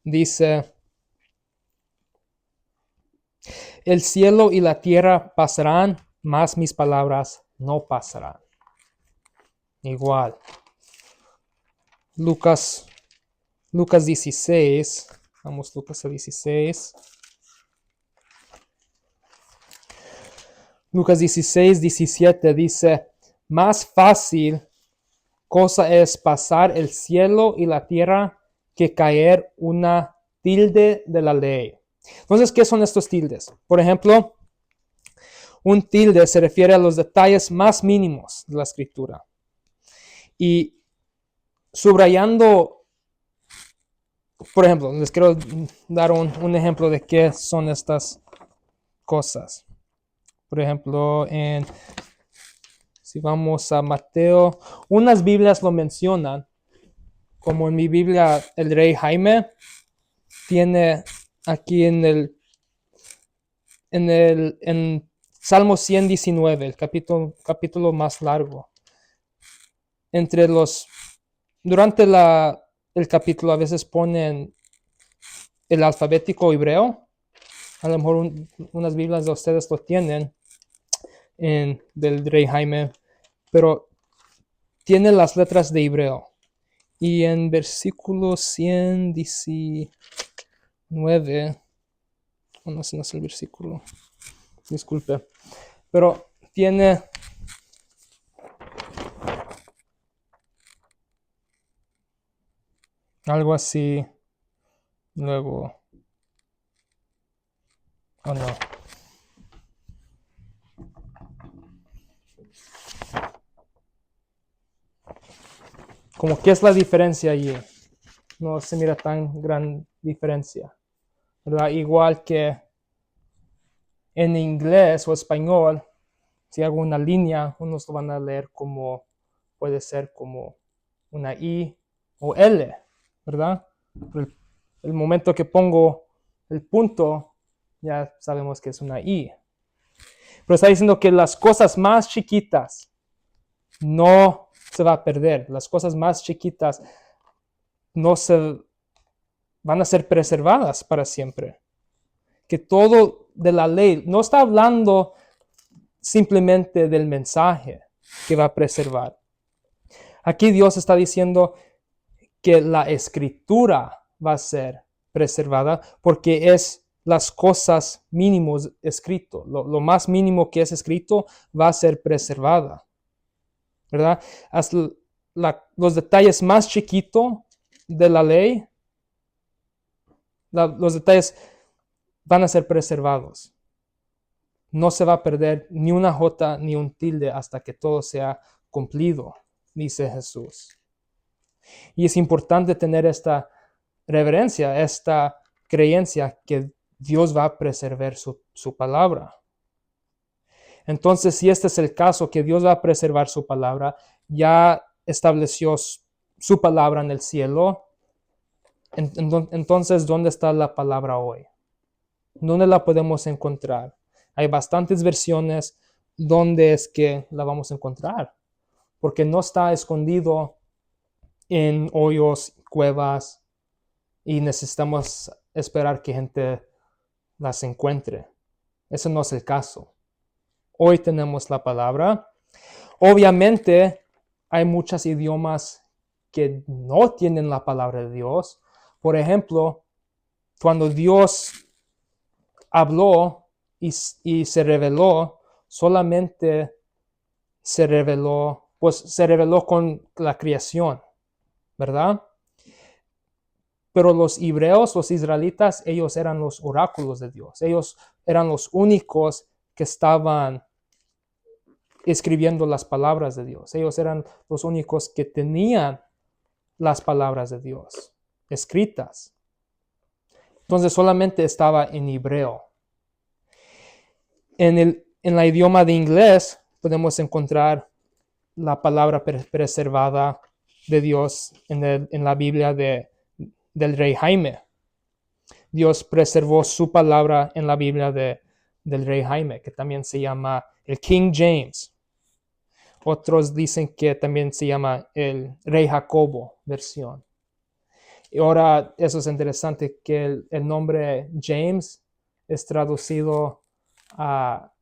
[SPEAKER 1] Dice: el cielo y la tierra pasarán, mas mis palabras no pasarán. Igual. Lucas 16. Vamos, Lucas 16. Lucas 16, 17 dice: más fácil cosa es pasar el cielo y la tierra que caer una tilde de la ley. Entonces, ¿qué son estos tildes? Por ejemplo, un tilde se refiere a los detalles más mínimos de la escritura. Y subrayando, por ejemplo, les quiero dar un ejemplo de qué son estas cosas. Por ejemplo, si vamos a Mateo, unas Biblias lo mencionan, como en mi Biblia el rey Jaime tiene aquí en Salmo 119, el capítulo más largo. Durante el capítulo a veces ponen el alfabético hebreo. A lo mejor unas Biblias de ustedes lo tienen del rey Jaime, pero tiene las letras de hebreo. Y en versículo 119, no, ese no es el versículo, disculpe, pero tiene algo así, luego, oh no, como que es la diferencia allí, no se mira tan gran diferencia, ¿verdad? Igual que en inglés o español, si hago una línea, unos lo van a leer como, puede ser como una I o L, ¿verdad? Pero el momento que pongo el punto, ya sabemos que es una I. Pero está diciendo que las cosas más chiquitas no se va a perder. Las cosas más chiquitas no se van a ser preservadas para siempre. Que todo de la ley, no está hablando simplemente del mensaje que va a preservar. Aquí Dios está diciendo que la escritura va a ser preservada porque es las cosas mínimos escrito. Lo más mínimo que es escrito va a ser preservada, ¿verdad? Hasta los detalles más chiquitos de la ley, los detalles van a ser preservados. No se va a perder ni una jota ni un tilde hasta que todo sea cumplido, dice Jesús. Y es importante tener esta reverencia, esta creencia que Dios va a preservar su palabra. Entonces, si este es el caso, que Dios va a preservar su palabra, ya estableció su palabra en el cielo, entonces, ¿dónde está la palabra hoy? ¿Dónde la podemos encontrar? Hay bastantes versiones donde es que la vamos a encontrar, porque no está escondido en hoyos, cuevas, y necesitamos esperar que gente las encuentre. Ese no es el caso. Hoy tenemos la palabra. Obviamente hay muchos idiomas que no tienen la palabra de Dios. Por ejemplo, cuando Dios habló y se reveló, solamente se reveló con la creación, ¿verdad? Pero los hebreos, los israelitas, ellos eran los oráculos de Dios. Ellos eran los únicos que estaban escribiendo las palabras de Dios. Ellos eran los únicos que tenían las palabras de Dios escritas. Entonces solamente estaba en hebreo. En la idioma de inglés podemos encontrar la palabra preservada de Dios en la Biblia del rey Jaime. Dios preservó su palabra en la Biblia del rey Jaime, que también se llama el King James. Otros dicen que también se llama el rey Jacobo versión. Y ahora eso es interesante que el nombre James es traducido a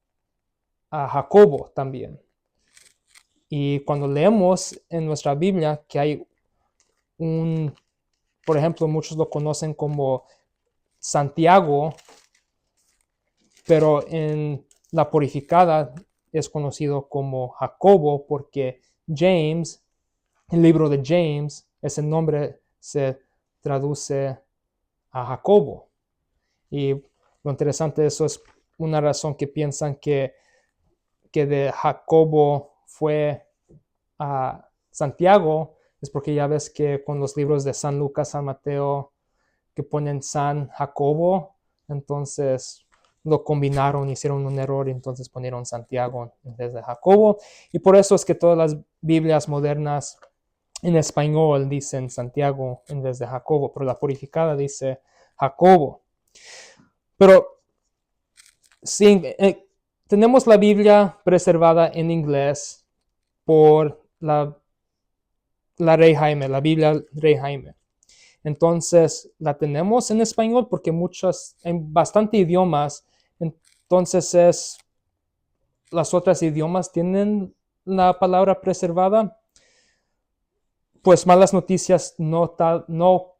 [SPEAKER 1] Jacobo también. Y cuando leemos en nuestra Biblia que hay por ejemplo, muchos lo conocen como Santiago, pero en la purificada es conocido como Jacobo porque James, el libro de James, ese nombre se traduce a Jacobo. Y lo interesante de eso es una razón que piensan que de Jacobo fue a Santiago, es porque ya ves que con los libros de San Lucas, San Mateo, que ponen San Jacobo, entonces lo combinaron, hicieron un error y entonces ponieron Santiago en vez de Jacobo. Y por eso es que todas las Biblias modernas en español dicen Santiago en vez de Jacobo, pero la purificada dice Jacobo. Pero sí, tenemos la Biblia preservada en inglés por la Rey Jaime, la Biblia Rey Jaime. Entonces la tenemos en español porque en bastante idiomas, entonces las otras idiomas tienen la palabra preservada. Pues malas noticias, no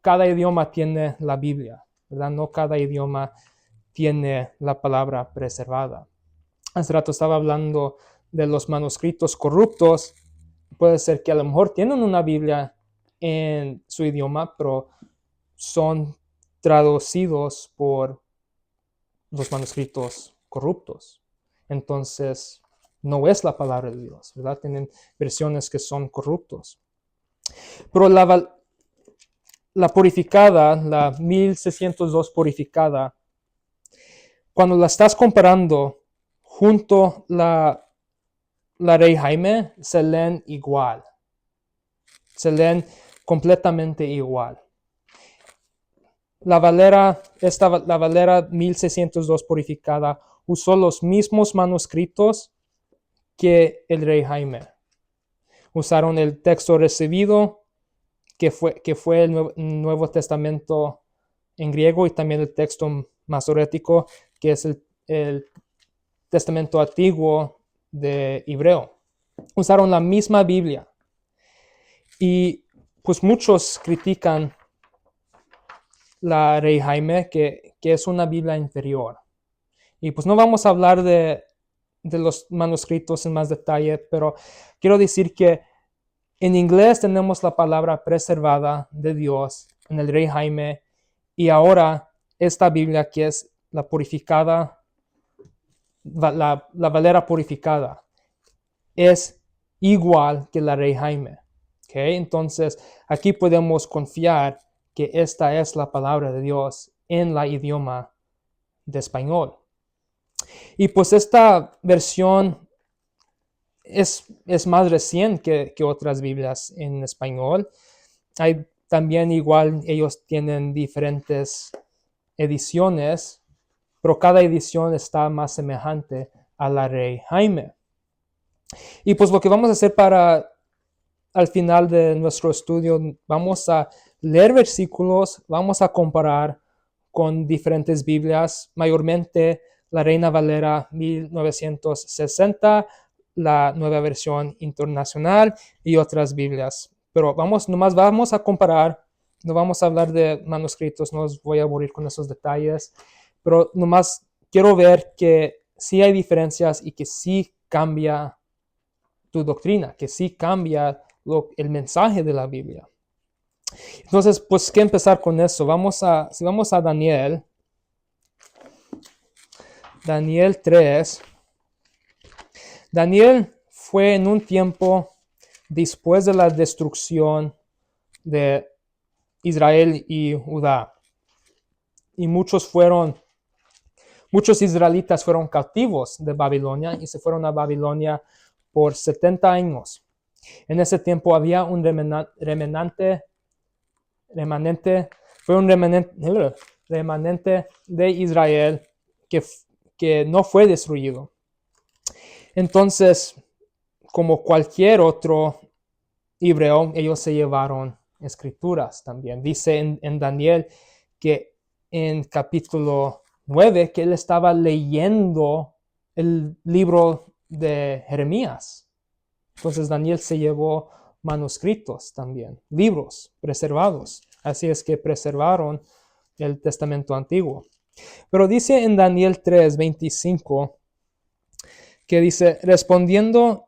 [SPEAKER 1] cada idioma tiene la Biblia, ¿verdad? No cada idioma tiene la palabra preservada. Hace rato estaba hablando de los manuscritos corruptos. Puede ser que a lo mejor tienen una Biblia en su idioma, pero son traducidos por los manuscritos corruptos. Entonces, no es la palabra de Dios, ¿verdad? Tienen versiones que son corruptos. Pero la purificada, la 1602 purificada, cuando la estás comparando junto la Rey Jaime, se leen igual. Se leen completamente igual. La Valera 1602 purificada usó los mismos manuscritos que el Rey Jaime. Usaron el texto recibido, que fue el Nuevo Testamento en griego, y también el texto masorético, que es el Testamento antiguo de hebreo. Usaron la misma Biblia. Y pues muchos critican la Rey Jaime, que es una Biblia inferior. Y pues no vamos a hablar de los manuscritos en más detalle, pero quiero decir que en inglés tenemos la palabra preservada de Dios en el Rey Jaime, y ahora esta Biblia, que es la purificada, la Valera purificada, es igual que la Rey Jaime. ¿Okay? Entonces aquí podemos confiar que esta es la palabra de Dios en la idioma de español. Y pues esta versión es más reciente que otras Biblias en español. Hay también igual, ellos tienen diferentes ediciones, pero cada edición está más semejante a la Rey Jaime. Y pues lo que vamos a hacer al final de nuestro estudio, vamos a leer versículos, vamos a comparar con diferentes Biblias, mayormente la Reina Valera 1960, la Nueva Versión Internacional y otras Biblias. Pero nomás vamos a comparar, no vamos a hablar de manuscritos, no os voy a aburrir con esos detalles, pero nomás quiero ver que sí hay diferencias y que sí cambia tu doctrina, que sí cambia el mensaje de la Biblia. Entonces, pues, ¿qué empezar con eso? Si vamos a Daniel 3. Daniel fue en un tiempo después de la destrucción de Israel y Judá. Y muchos israelitas fueron cautivos de Babilonia y se fueron a Babilonia por 70 años. En ese tiempo había un remanente de Israel que no fue destruido. Entonces, como cualquier otro hebreo, ellos se llevaron escrituras también. Dice en Daniel que en capítulo 9 que él estaba leyendo el libro de Jeremías. Entonces Daniel se llevó manuscritos también, libros preservados. Así es que preservaron el Testamento Antiguo. Pero dice en Daniel 3:25 que dice, respondiendo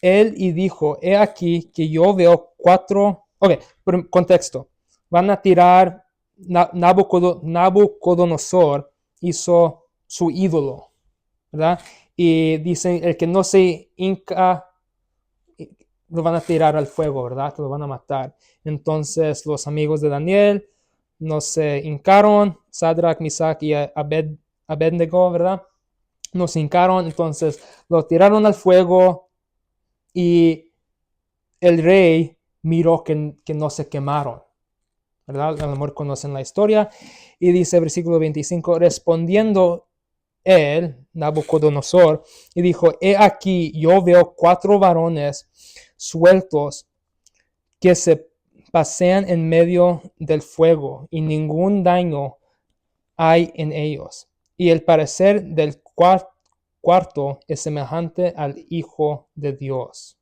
[SPEAKER 1] él y dijo, he aquí que yo veo 4, contexto, van a tirar, Nabucodonosor hizo su ídolo, ¿verdad? Y dicen, el que no se hinca, lo van a tirar al fuego, ¿verdad? Lo van a matar. Entonces los amigos de Daniel no se hincaron, Sadrach, Misach y Abednego, ¿verdad? No se hincaron, entonces lo tiraron al fuego y el rey miró que no se quemaron, ¿verdad? A lo mejor conocen la historia. Y dice versículo 25, respondiendo él, Nabucodonosor, y dijo, he aquí, yo veo 4 varones sueltos que se pasean en medio del fuego y ningún daño hay en ellos. Y el parecer del cuarto es semejante al Hijo de Dios.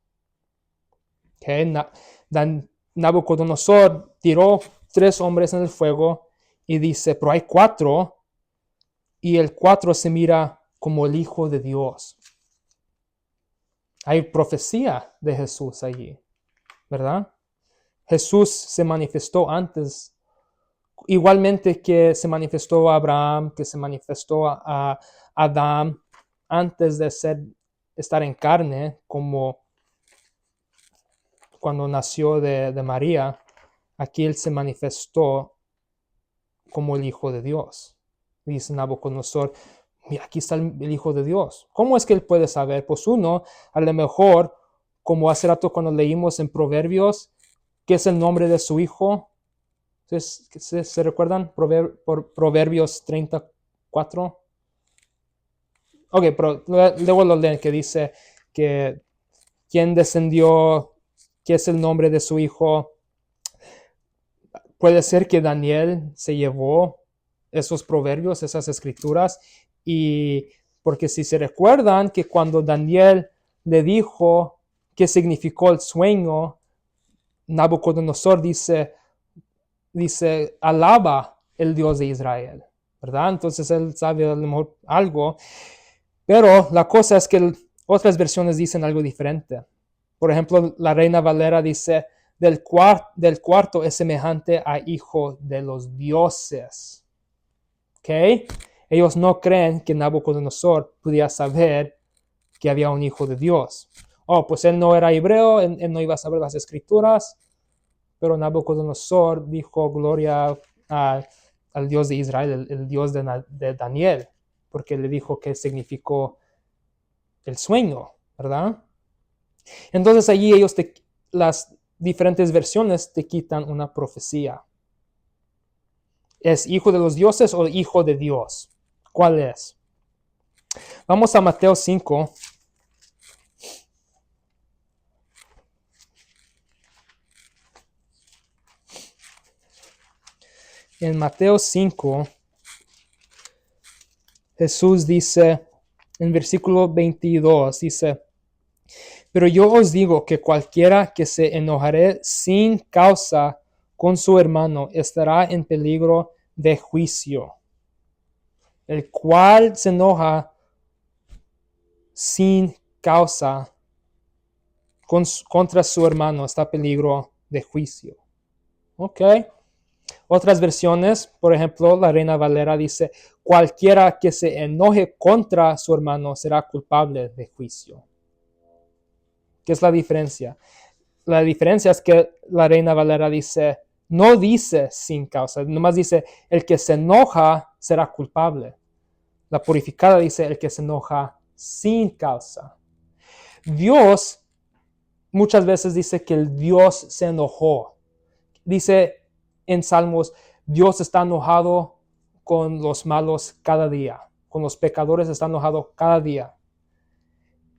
[SPEAKER 1] Okay. Nabucodonosor tiró 3 hombres en el fuego y dice, pero hay 4 y el 4 se mira como el Hijo de Dios. Hay profecía de Jesús allí, ¿verdad? Jesús se manifestó antes, igualmente que se manifestó a Abraham, que se manifestó a Adán, antes de estar en carne, como cuando nació de María. Aquí él se manifestó como el Hijo de Dios. Dice Nabucodonosor, mira, aquí está el Hijo de Dios. ¿Cómo es que él puede saber? Pues uno, a lo mejor, como hace rato cuando leímos en Proverbios, ¿qué es el nombre de su hijo? ¿Se recuerdan? Proverbios 34. Ok, pero luego lo leen, que dice que quién descendió, qué es el nombre de su hijo. Puede ser que Daniel se llevó esos proverbios, esas escrituras, y porque si se recuerdan que cuando Daniel le dijo qué significó el sueño, Nabucodonosor dice, alaba el Dios de Israel, ¿verdad? Entonces él sabe a lo mejor algo, pero la cosa es que otras versiones dicen algo diferente. Por ejemplo, la Reina Valera dice, del cuarto es semejante a hijo de los dioses. ¿Ok? Ellos no creen que Nabucodonosor pudiera saber que había un hijo de Dios. Oh, pues él no era hebreo, él no iba a saber las escrituras, pero Nabucodonosor dijo gloria al Dios de Israel, el Dios de Daniel, porque le dijo que significó el sueño, ¿verdad? Entonces allí las diferentes versiones te quitan una profecía. ¿Es hijo de los dioses o hijo de Dios? ¿Cuál es? Vamos a Mateo 5. En Mateo 5, Jesús dice, en versículo 22, dice, pero yo os digo que cualquiera que se enojare sin causa con su hermano estará en peligro de juicio. El cual se enoja sin causa contra su hermano está en peligro de juicio. Ok. Otras versiones, por ejemplo, la Reina Valera dice, cualquiera que se enoje contra su hermano será culpable de juicio. ¿Qué es la diferencia? La diferencia es que la Reina Valera dice, no dice sin causa, nomás dice, el que se enoja será culpable. La purificada dice, el que se enoja sin causa. Dios muchas veces dice que el Dios se enojó. Dice en Salmos, Dios está enojado con los malos cada día, con los pecadores está enojado cada día.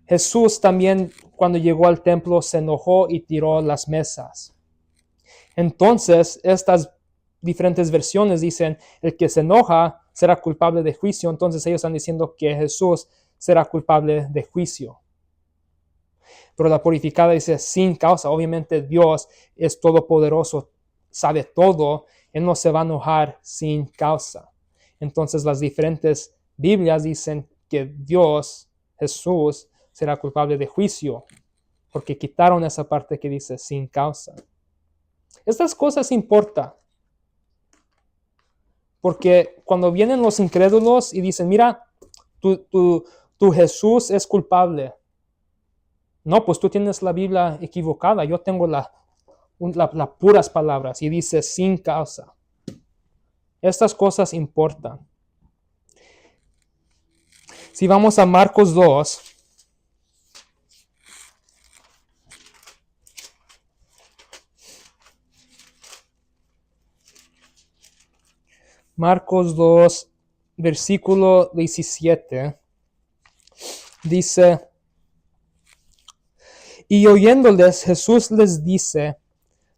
[SPEAKER 1] Jesús también cuando llegó al templo se enojó y tiró las mesas. Entonces, estas diferentes versiones dicen, el que se enoja será culpable de juicio. Entonces ellos están diciendo que Jesús será culpable de juicio. Pero la purificada dice sin causa. Obviamente Dios es todopoderoso, sabe todo. Él no se va a enojar sin causa. Entonces las diferentes Biblias dicen que Dios, Jesús, será culpable de juicio, porque quitaron esa parte que dice sin causa. Estas cosas importan, porque cuando vienen los incrédulos y dicen, mira, tu Jesús es culpable. No, pues tú tienes la Biblia equivocada, yo tengo las puras palabras y dice sin causa. Estas cosas importan. Si vamos a Marcos 2, Marcos 2, versículo 17, dice, y oyéndoles Jesús les dice,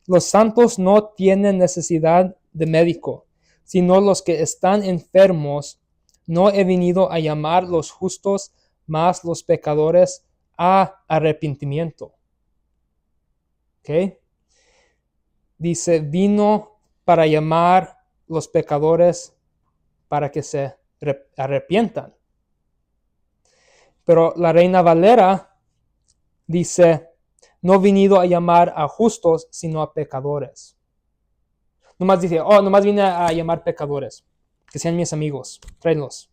[SPEAKER 1] los santos no tienen necesidad de médico, sino los que están enfermos. No he venido a llamar los justos, mas los pecadores a arrepentimiento. ¿Ok? Dice, vino para llamar los pecadores para que se arrepientan. Pero la Reina Valera dice, no he venido a llamar a justos, sino a pecadores. Nomás dice, nomás vine a llamar pecadores, que sean mis amigos, tráelos.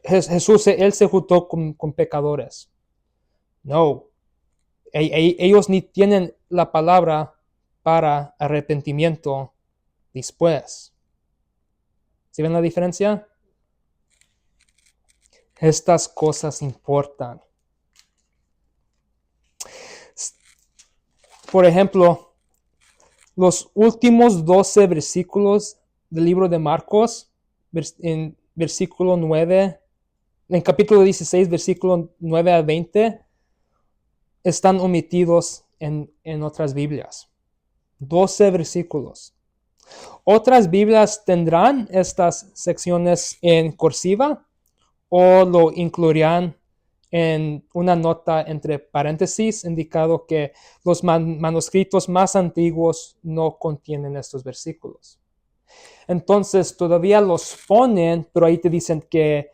[SPEAKER 1] Jesús, él se juntó con pecadores. No, ellos ni tienen la palabra para arrepentimiento después. ¿Sí ven la diferencia? Estas cosas importan. Por ejemplo, los últimos 12 versículos del libro de Marcos, en versículo 9, en capítulo 16, versículo 9 a 20, están omitidos en otras Biblias. 12 versículos. Otras Biblias tendrán estas secciones en cursiva o lo incluirán en una nota entre paréntesis, indicado que los manuscritos más antiguos no contienen estos versículos. Entonces todavía los ponen, pero ahí te dicen que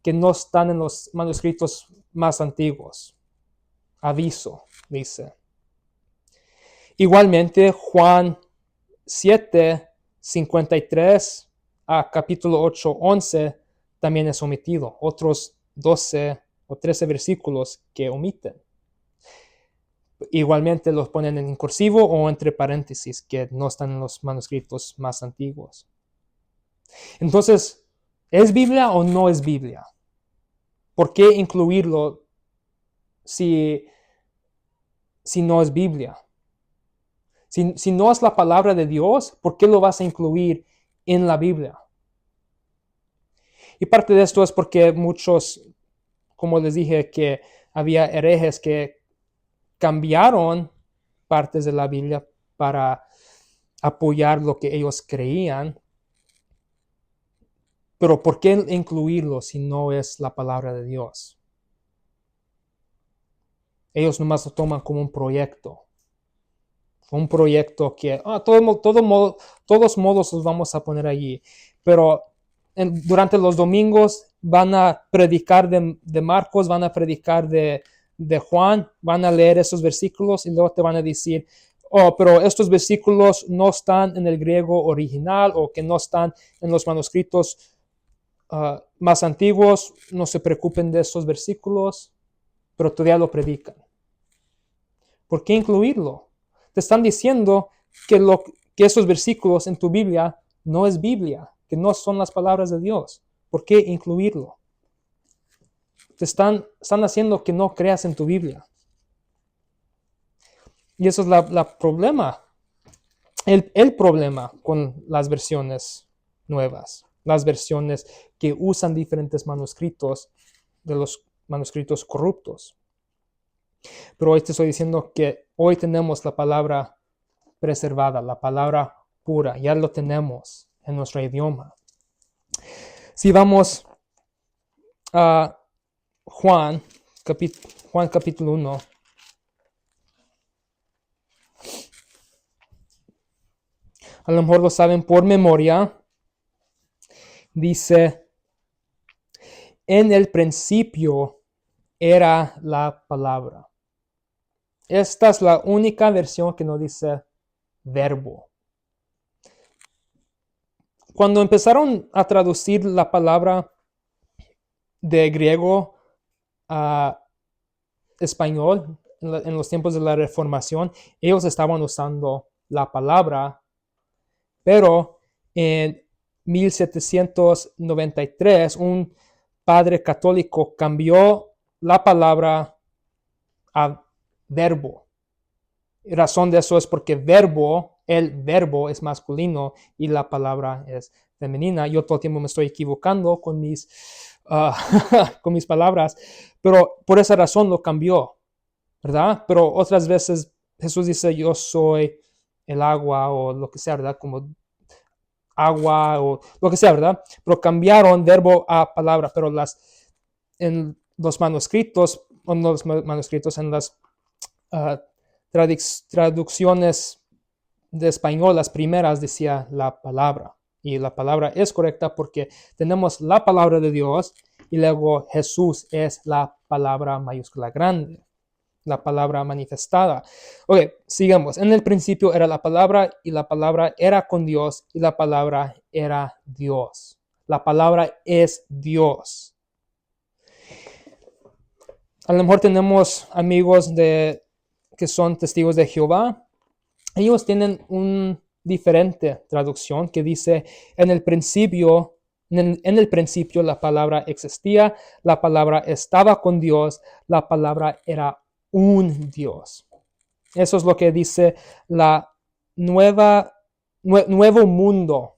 [SPEAKER 1] no están en los manuscritos más antiguos. Aviso, dice. Igualmente, Juan 7, 53 a capítulo 8, 11 también es omitido. Otros 12 o 13 versículos que omiten. Igualmente los ponen en cursivo o entre paréntesis que no están en los manuscritos más antiguos. Entonces, ¿es Biblia o no es Biblia? ¿Por qué incluirlo si no es Biblia? Si no es la palabra de Dios, ¿por qué lo vas a incluir en la Biblia? Y parte de esto es porque muchos, como les dije, que había herejes que cambiaron partes de la Biblia para apoyar lo que ellos creían. Pero ¿por qué incluirlo si no es la palabra de Dios? Ellos nomás lo toman como un proyecto. Un proyecto que, todos modos los vamos a poner allí. Pero durante los domingos van a predicar de Marcos, van a predicar de Juan, van a leer esos versículos y luego te van a decir, oh, pero estos versículos no están en el griego original o que no están en los manuscritos más antiguos, no se preocupen de estos versículos, pero todavía lo predican. ¿Por qué incluirlo? Te están diciendo que esos versículos en tu Biblia no es Biblia, que no son las palabras de Dios. ¿Por qué incluirlo? Te están haciendo que no creas en tu Biblia. Y eso es la problema. El problema con las versiones nuevas, las versiones que usan diferentes manuscritos de los manuscritos corruptos. Pero hoy te estoy diciendo que hoy tenemos la palabra preservada, la palabra pura, ya lo tenemos en nuestro idioma. Si vamos a Juan capítulo 1, a lo mejor lo saben por memoria, dice, en el principio era la palabra. Esta es la única versión que no dice verbo. Cuando empezaron a traducir la palabra de griego a español en los tiempos de la Reformación, ellos estaban usando la palabra, pero en 1793 un padre católico cambió la palabra a verbo. Y razón de eso es porque el verbo es masculino y la palabra es femenina. Yo todo el tiempo me estoy equivocando con con mis palabras, pero por esa razón lo cambió, ¿verdad? Pero otras veces Jesús dice, yo soy el agua o lo que sea, ¿verdad? Como agua o lo que sea, ¿verdad? Pero cambiaron verbo a palabra, pero en los manuscritos, en las traducciones de español, las primeras decía la palabra. Y la palabra es correcta porque tenemos la palabra de Dios y luego Jesús es la palabra mayúscula grande, la palabra manifestada. Ok, sigamos. En el principio era la palabra y la palabra era con Dios y la palabra era Dios. La palabra es Dios. A lo mejor tenemos amigos que son testigos de Jehová. Ellos tienen una diferente traducción que dice, en el principio la palabra existía, la palabra estaba con Dios, la palabra era un Dios. Eso es lo que dice la Nuevo Mundo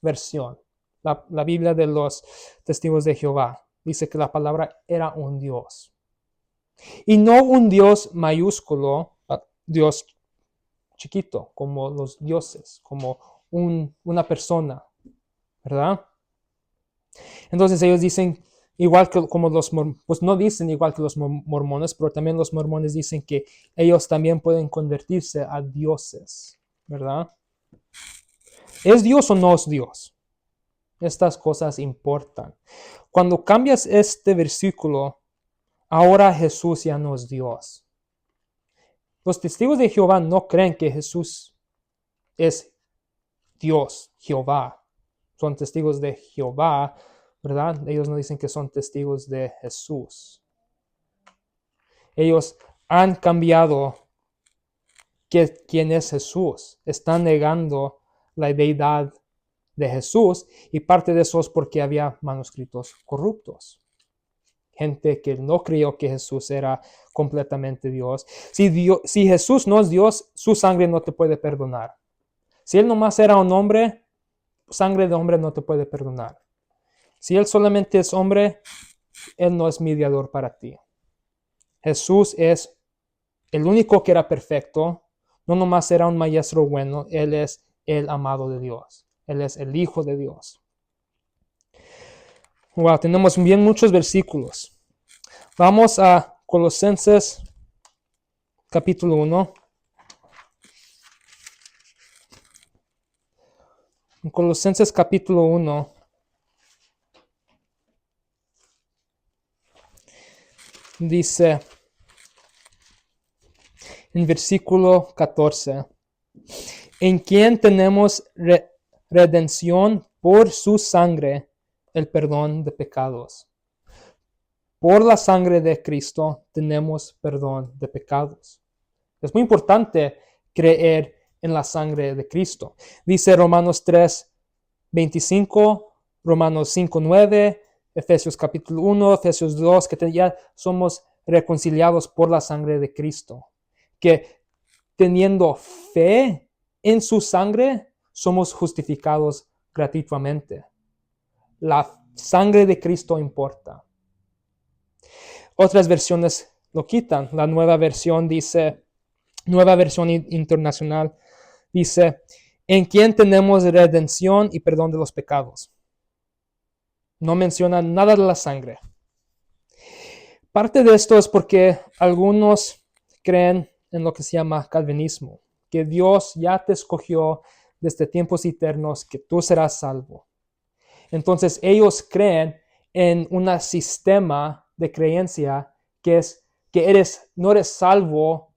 [SPEAKER 1] versión, la Biblia de los testigos de Jehová. Dice que la palabra era un Dios. Y no un Dios mayúsculo, Dios chiquito, como los dioses, como una persona, ¿verdad? Entonces ellos dicen, igual que como pues no dicen igual que los mormones, pero también los mormones dicen que ellos también pueden convertirse a dioses, ¿verdad? ¿Es Dios o no es Dios? Estas cosas importan. Cuando cambias este versículo, ahora Jesús ya no es Dios. Los testigos de Jehová no creen que Jesús es Dios, Jehová. Son testigos de Jehová, ¿verdad? Ellos no dicen que son testigos de Jesús. Ellos han cambiado quién es Jesús. Están negando la deidad de Jesús y parte de eso es porque había manuscritos corruptos. Gente que no creyó que Jesús era completamente Dios. Si Jesús no es Dios, su sangre no te puede perdonar. Si Él nomás era un hombre, sangre de hombre no te puede perdonar. Si Él solamente es hombre, Él no es mediador para ti. Jesús es el único que era perfecto. No nomás era un maestro bueno, Él es el amado de Dios. Él es el Hijo de Dios. Wow, tenemos bien muchos versículos. Vamos a Colosenses capítulo 1. En Colosenses capítulo 1 dice, en versículo 14. En quien tenemos redención por su sangre, el perdón de pecados. Por la sangre de Cristo tenemos perdón de pecados. Es muy importante creer en la sangre de Cristo. Dice Romanos 3:25, Romanos 5:9, Efesios capítulo 1, Efesios 2, que ya somos reconciliados por la sangre de Cristo. Que teniendo fe en su sangre, somos justificados gratuitamente. La sangre de Cristo importa. Otras versiones lo quitan. La nueva versión dice, nueva versión internacional, dice, en quien tenemos redención y perdón de los pecados. No menciona nada de la sangre. Parte de esto es porque algunos creen en lo que se llama calvinismo, que Dios ya te escogió desde tiempos eternos, que tú serás salvo. Entonces ellos creen en un sistema de creencia que es que no eres salvo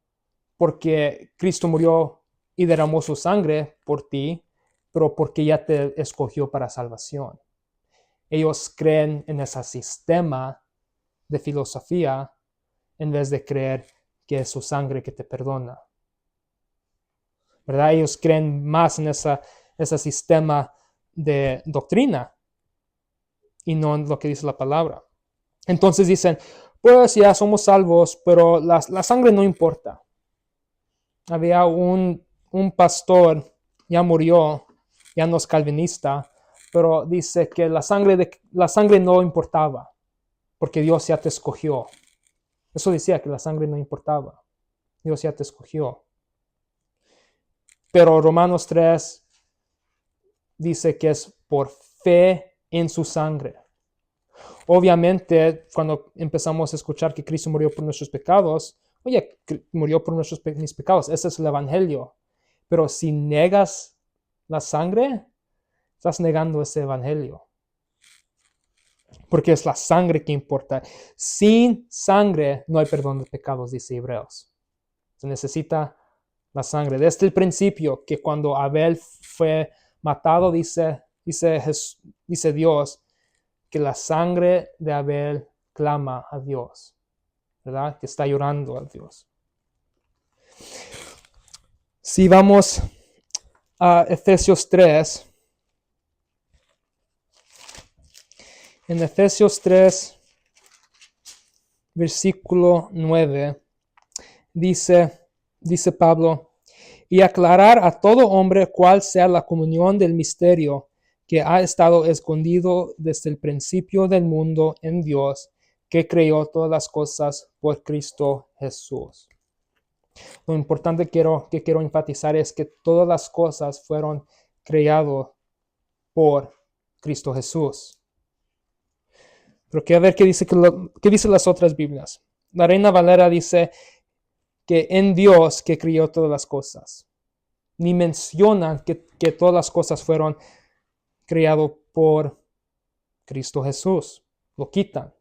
[SPEAKER 1] porque Cristo murió y derramó su sangre por ti, pero porque ya te escogió para salvación. Ellos creen en ese sistema de filosofía en vez de creer que es su sangre que te perdona. ¿Verdad? Ellos creen más en ese sistema de doctrina y no en lo que dice la palabra. Entonces dicen, pues ya somos salvos, pero la sangre no importa. Había un pastor, ya murió, ya no es calvinista, pero dice que la sangre no importaba, porque Dios ya te escogió. Eso decía que la sangre no importaba. Dios ya te escogió. Pero Romanos 3 dice que es por fe en su sangre. Obviamente, cuando empezamos a escuchar que Cristo murió por nuestros pecados, oye, murió por mis pecados, ese es el evangelio. Pero si negas la sangre, estás negando ese evangelio. Porque es la sangre que importa. Sin sangre no hay perdón de pecados, dice Hebreos. Se necesita la sangre. Desde el principio, que cuando Abel fue matado, dice Dios, que la sangre de Abel clama a Dios, ¿verdad? Que está llorando a Dios. Si vamos a Efesios 3, en Efesios 3, versículo 9, dice Pablo, y aclarar a todo hombre cuál sea la comunión del misterio que ha estado escondido desde el principio del mundo en Dios, que creó todas las cosas por Cristo Jesús. Lo importante que quiero enfatizar es que todas las cosas fueron creadas por Cristo Jesús. Pero quiero ver qué dicen las otras Biblias. La Reina Valera dice que en Dios que creó todas las cosas. Ni mencionan que todas las cosas fueron creadas por Cristo Jesús. Lo quitan.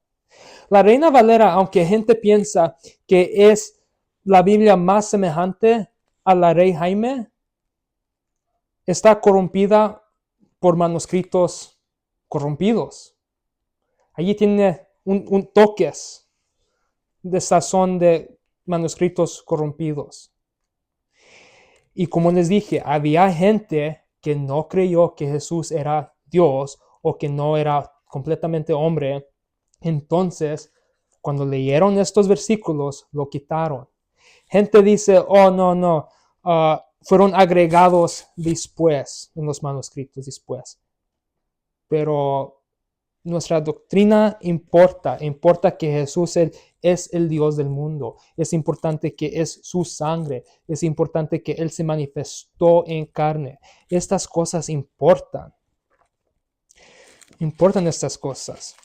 [SPEAKER 1] La Reina Valera, aunque gente piensa que es la Biblia más semejante a la Rey Jaime, está corrompida por manuscritos corrompidos. Allí tiene un toques de sazón de manuscritos corrompidos. Y como les dije, había gente que no creyó que Jesús era Dios o que no era completamente hombre. Entonces, cuando leyeron estos versículos, lo quitaron. Gente dice, oh, no, fueron agregados después, en los manuscritos después. Pero nuestra doctrina importa que Jesús es el Dios del mundo. Es importante que es su sangre. Es importante que Él se manifestó en carne. Estas cosas importan. Importan estas cosas.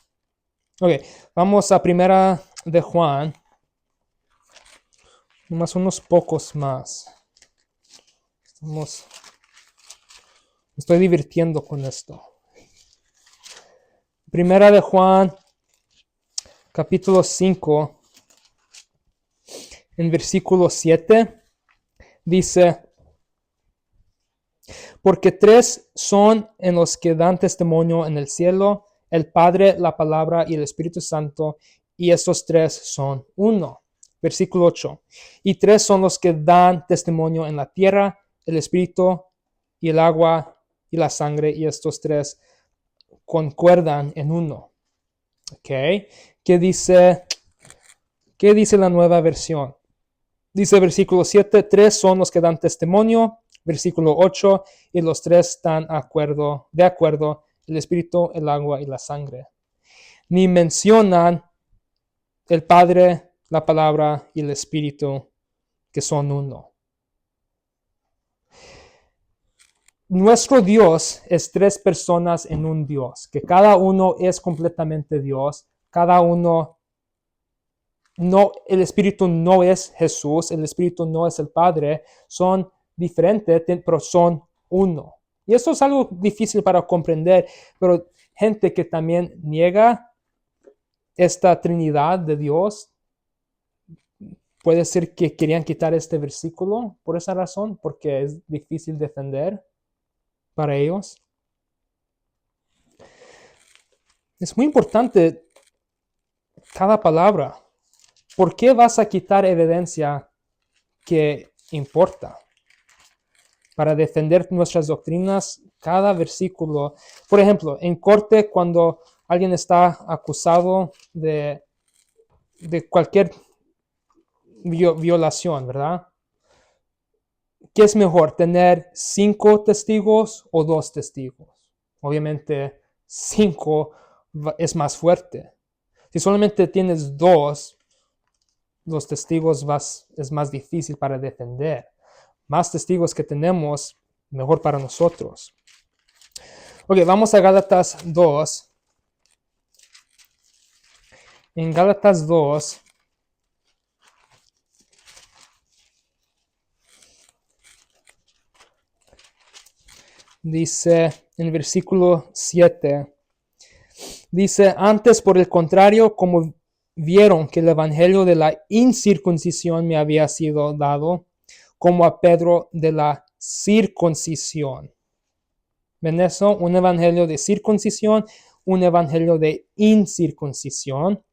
[SPEAKER 1] Ok, vamos a primera de Juan. Más unos pocos más. Me estoy divirtiendo con esto. Primera de Juan, capítulo 5, en versículo 7, Dice, porque tres son en los que dan testimonio en el cielo, el Padre, la Palabra y el Espíritu Santo, y estos tres son uno. Versículo 8. Y tres son los que dan testimonio en la tierra, el Espíritu y el agua y la sangre, y estos tres concuerdan en uno. ¿Ok? ¿Qué dice la nueva versión? Dice versículo 7, tres son los que dan testimonio. Versículo 8, y los tres están de acuerdo, el espíritu, el agua y la sangre. Ni mencionan el Padre, la Palabra y el Espíritu, que son uno. Nuestro Dios es tres personas en un Dios, que cada uno es completamente Dios, cada uno no, el Espíritu no es Jesús, el Espíritu no es el Padre, son diferentes, pero son uno. Y eso es algo difícil para comprender, pero gente que también niega esta Trinidad de Dios, puede ser que querían quitar este versículo por esa razón, porque es difícil defender para ellos. Es muy importante cada palabra. ¿Por qué vas a quitar evidencia que importa? Para defender nuestras doctrinas, cada versículo. Por ejemplo, en corte, cuando alguien está acusado de cualquier violación, ¿verdad? ¿Qué es mejor, tener 5 testigos o 2 testigos? Obviamente, 5 es más fuerte. Si solamente tienes 2, los testigos es más difícil para defender. Más testigos que tenemos, mejor para nosotros. Ok, vamos a Gálatas 2. En Gálatas 2, dice en el versículo 7, dice, antes por el contrario, como vieron que el evangelio de la incircuncisión me había sido dado, como a Pedro de la circuncisión. ¿Ven eso? Un evangelio de circuncisión, un evangelio de incircuncisión.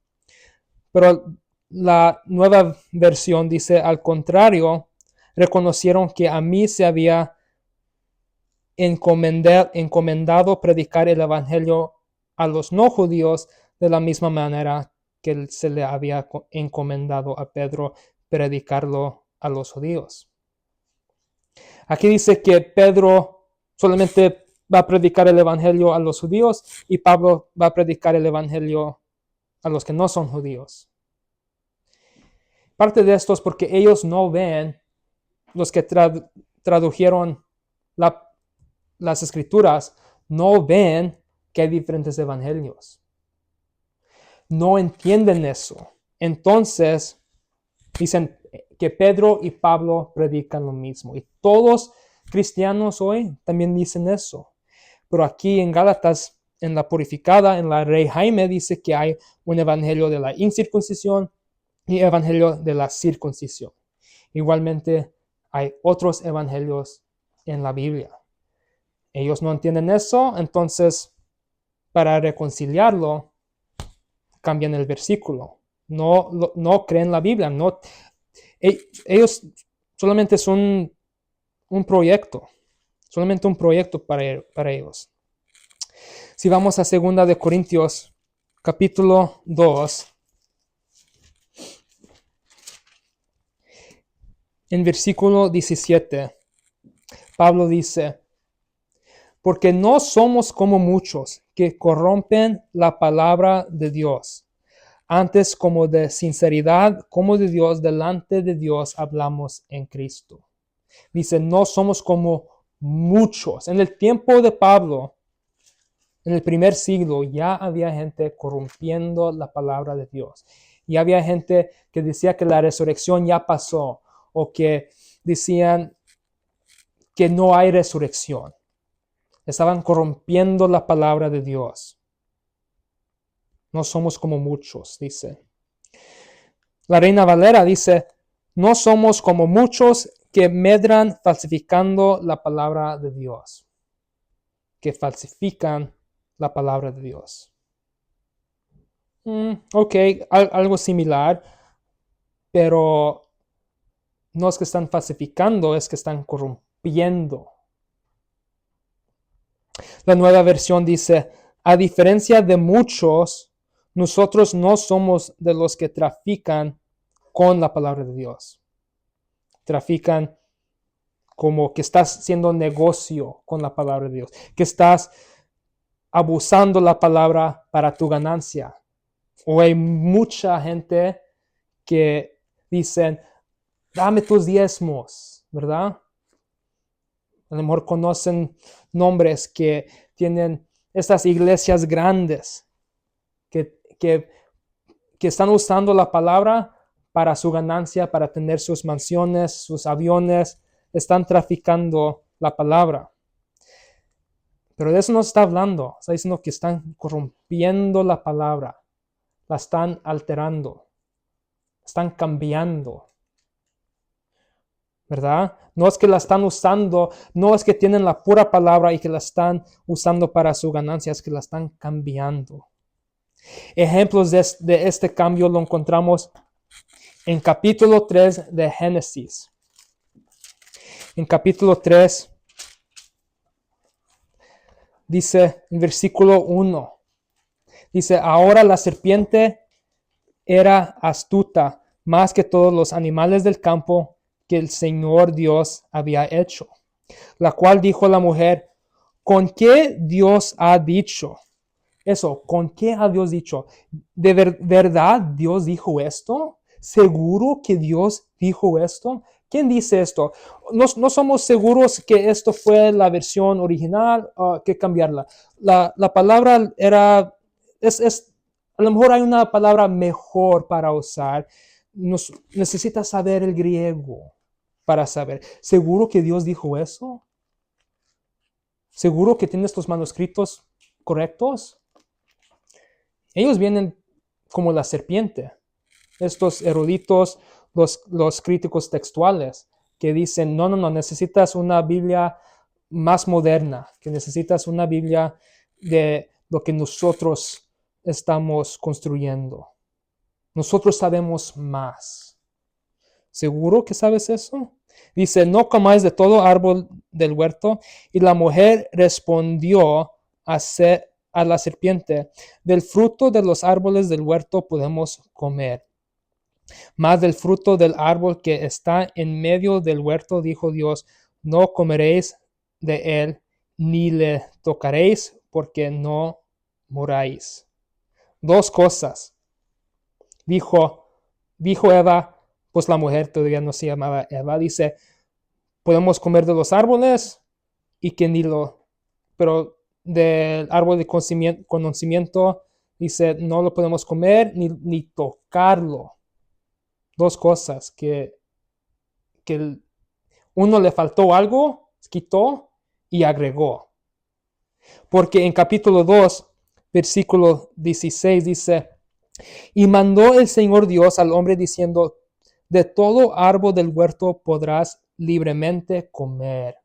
[SPEAKER 1] Pero la nueva versión dice, al contrario, reconocieron que a mí se había encomendado predicar el evangelio a los no judíos de la misma manera que se le había encomendado a Pedro predicarlo a los judíos. Aquí dice que Pedro solamente va a predicar el evangelio a los judíos y Pablo va a predicar el evangelio a los que no son judíos. Parte de esto es porque ellos no ven, los que tradujeron las escrituras, no ven que hay diferentes evangelios. No entienden eso. Entonces, dicen que Pedro y Pablo predican lo mismo. Y todos cristianos hoy también dicen eso. Pero aquí en Gálatas, en la purificada, en la Rey Jaime, dice que hay un evangelio de la incircuncisión y evangelio de la circuncisión. Igualmente, hay otros evangelios en la Biblia. Ellos no entienden eso, entonces, para reconciliarlo, cambian el versículo. No creen la Biblia. Ellos solamente son un proyecto. Solamente un proyecto para ellos. Si vamos a 2 de Corintios, capítulo 2, en versículo 17, Pablo dice, porque no somos como muchos que corrompen la palabra de Dios. Antes, como de sinceridad, como de Dios, delante de Dios hablamos en Cristo. Dice, no somos como muchos. En el tiempo de Pablo, en el primer siglo, ya había gente corrompiendo la palabra de Dios. Ya había gente que decía que la resurrección ya pasó, o que decían que no hay resurrección. Estaban corrompiendo la palabra de Dios. No somos como muchos, dice. La Reina Valera dice, no somos como muchos que medran falsificando la palabra de Dios. Que falsifican la palabra de Dios. Ok, algo similar, pero no es que están falsificando, es que están corrompiendo. La Nueva Versión dice, a diferencia de muchos, nosotros no somos de los que trafican con la palabra de Dios. Trafican como que estás haciendo negocio con la palabra de Dios, que estás abusando la palabra para tu ganancia. O hay mucha gente que dicen, dame tus diezmos, ¿verdad? A lo mejor conocen nombres que tienen estas iglesias grandes que están usando la palabra para su ganancia, para tener sus mansiones, sus aviones, están traficando la palabra. Pero de eso no está hablando, está diciendo que están corrompiendo la palabra, la están alterando, están cambiando. ¿Verdad? No es que la están usando, no es que tienen la pura palabra y que la están usando para su ganancia, es que la están cambiando. Ejemplos de este cambio lo encontramos en capítulo 3 de Génesis. En capítulo 3 dice en versículo 1, dice, ahora la serpiente era astuta más que todos los animales del campo que el Señor Dios había hecho, la cual dijo la mujer, ¿con qué Dios ha dicho? Eso, ¿con qué ha Dios dicho? ¿De verdad Dios dijo esto? ¿Seguro que Dios dijo esto? ¿Quién dice esto? No somos seguros que esto fue la versión original, que cambiarla. La palabra era, a lo mejor hay una palabra mejor para usar. Necesitas saber el griego para saber. ¿Seguro que Dios dijo eso? ¿Seguro que tienes tus manuscritos correctos? Ellos vienen como la serpiente. Estos eruditos, los críticos textuales, que dicen, no, necesitas una Biblia más moderna, que necesitas una Biblia de lo que nosotros estamos construyendo. Nosotros sabemos más. ¿Seguro que sabes eso? Dice, no comáis de todo árbol del huerto. Y la mujer respondió a la serpiente, del fruto de los árboles del huerto podemos comer. Mas del fruto del árbol que está en medio del huerto, dijo Dios, no comeréis de él, ni le tocaréis, porque no moráis. Dos cosas. Dijo Eva, pues la mujer todavía no se llamaba Eva, dice, podemos comer de los árboles y que pero del árbol de conocimiento, dice, no lo podemos comer ni tocarlo. Dos cosas, que uno le faltó algo, quitó y agregó. Porque en capítulo 2, versículo 16 dice, y mandó el Señor Dios al hombre diciendo, de todo árbol del huerto podrás libremente comer.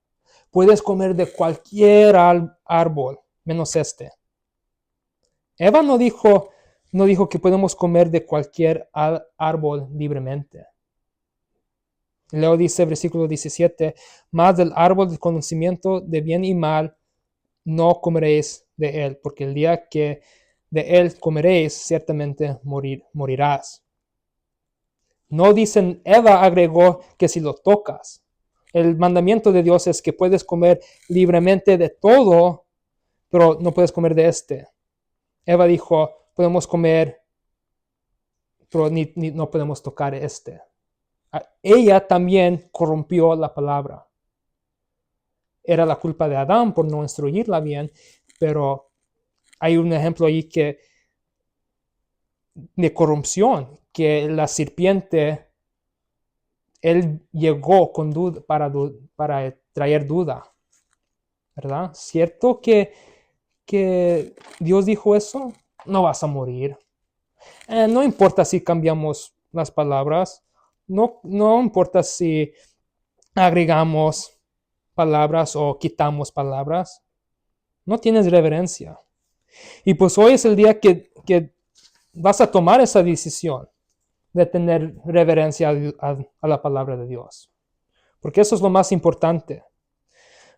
[SPEAKER 1] Puedes comer de cualquier árbol, menos este. Eva no dijo que podemos comer de cualquier árbol libremente. Luego dice versículo 17, más del árbol del conocimiento de bien y mal no comeréis de él, porque el día que de él comeréis, ciertamente morirás. No dicen, Eva agregó que si lo tocas. El mandamiento de Dios es que puedes comer libremente de todo, pero no puedes comer de este. Eva dijo, podemos comer, pero no podemos tocar este. Ella también corrompió la palabra. Era la culpa de Adán por no instruirla bien, pero hay un ejemplo ahí de corrupción, que la serpiente, él llegó con duda para traer duda, ¿verdad? ¿Cierto que Dios dijo eso? No vas a morir. No importa si cambiamos las palabras, no importa si agregamos palabras o quitamos palabras. No tienes reverencia. Y pues hoy es el día que vas a tomar esa decisión de tener reverencia a la palabra de Dios. Porque eso es lo más importante.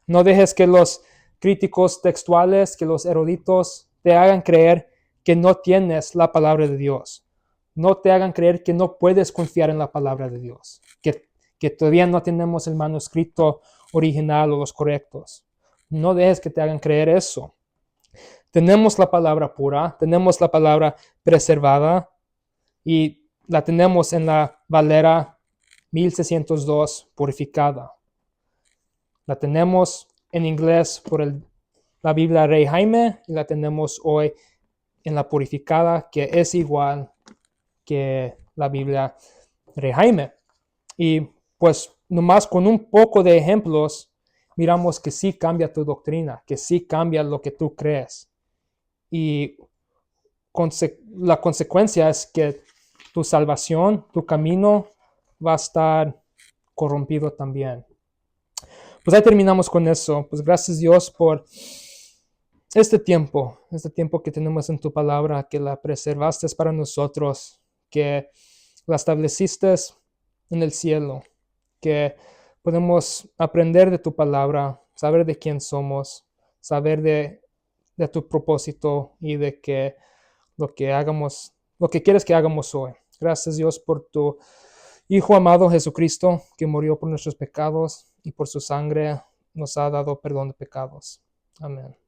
[SPEAKER 1] No dejes que los críticos textuales, que los eruditos te hagan creer que no tienes la palabra de Dios. No te hagan creer que no puedes confiar en la palabra de Dios. Que todavía no tenemos el manuscrito original o los correctos. No dejes que te hagan creer eso. Tenemos la palabra pura, tenemos la palabra preservada y la tenemos en la Valera 1602 purificada. La tenemos en inglés por la Biblia Rey Jaime y la tenemos hoy en la purificada, que es igual que la Biblia Rey Jaime. Y pues nomás con un poco de ejemplos, miramos que sí cambia tu doctrina, que sí cambia lo que tú crees. Y la consecuencia es que tu salvación, tu camino va a estar corrompido también. Pues ahí terminamos con eso. Pues gracias Dios por este tiempo que tenemos en tu palabra, que la preservaste para nosotros, que la estableciste en el cielo, que podemos aprender de tu palabra, saber de quién somos, saber de tu propósito y de que lo que hagamos, lo que quieres que hagamos hoy. Gracias Dios por tu Hijo amado Jesucristo, que murió por nuestros pecados y por su sangre nos ha dado perdón de pecados. Amén.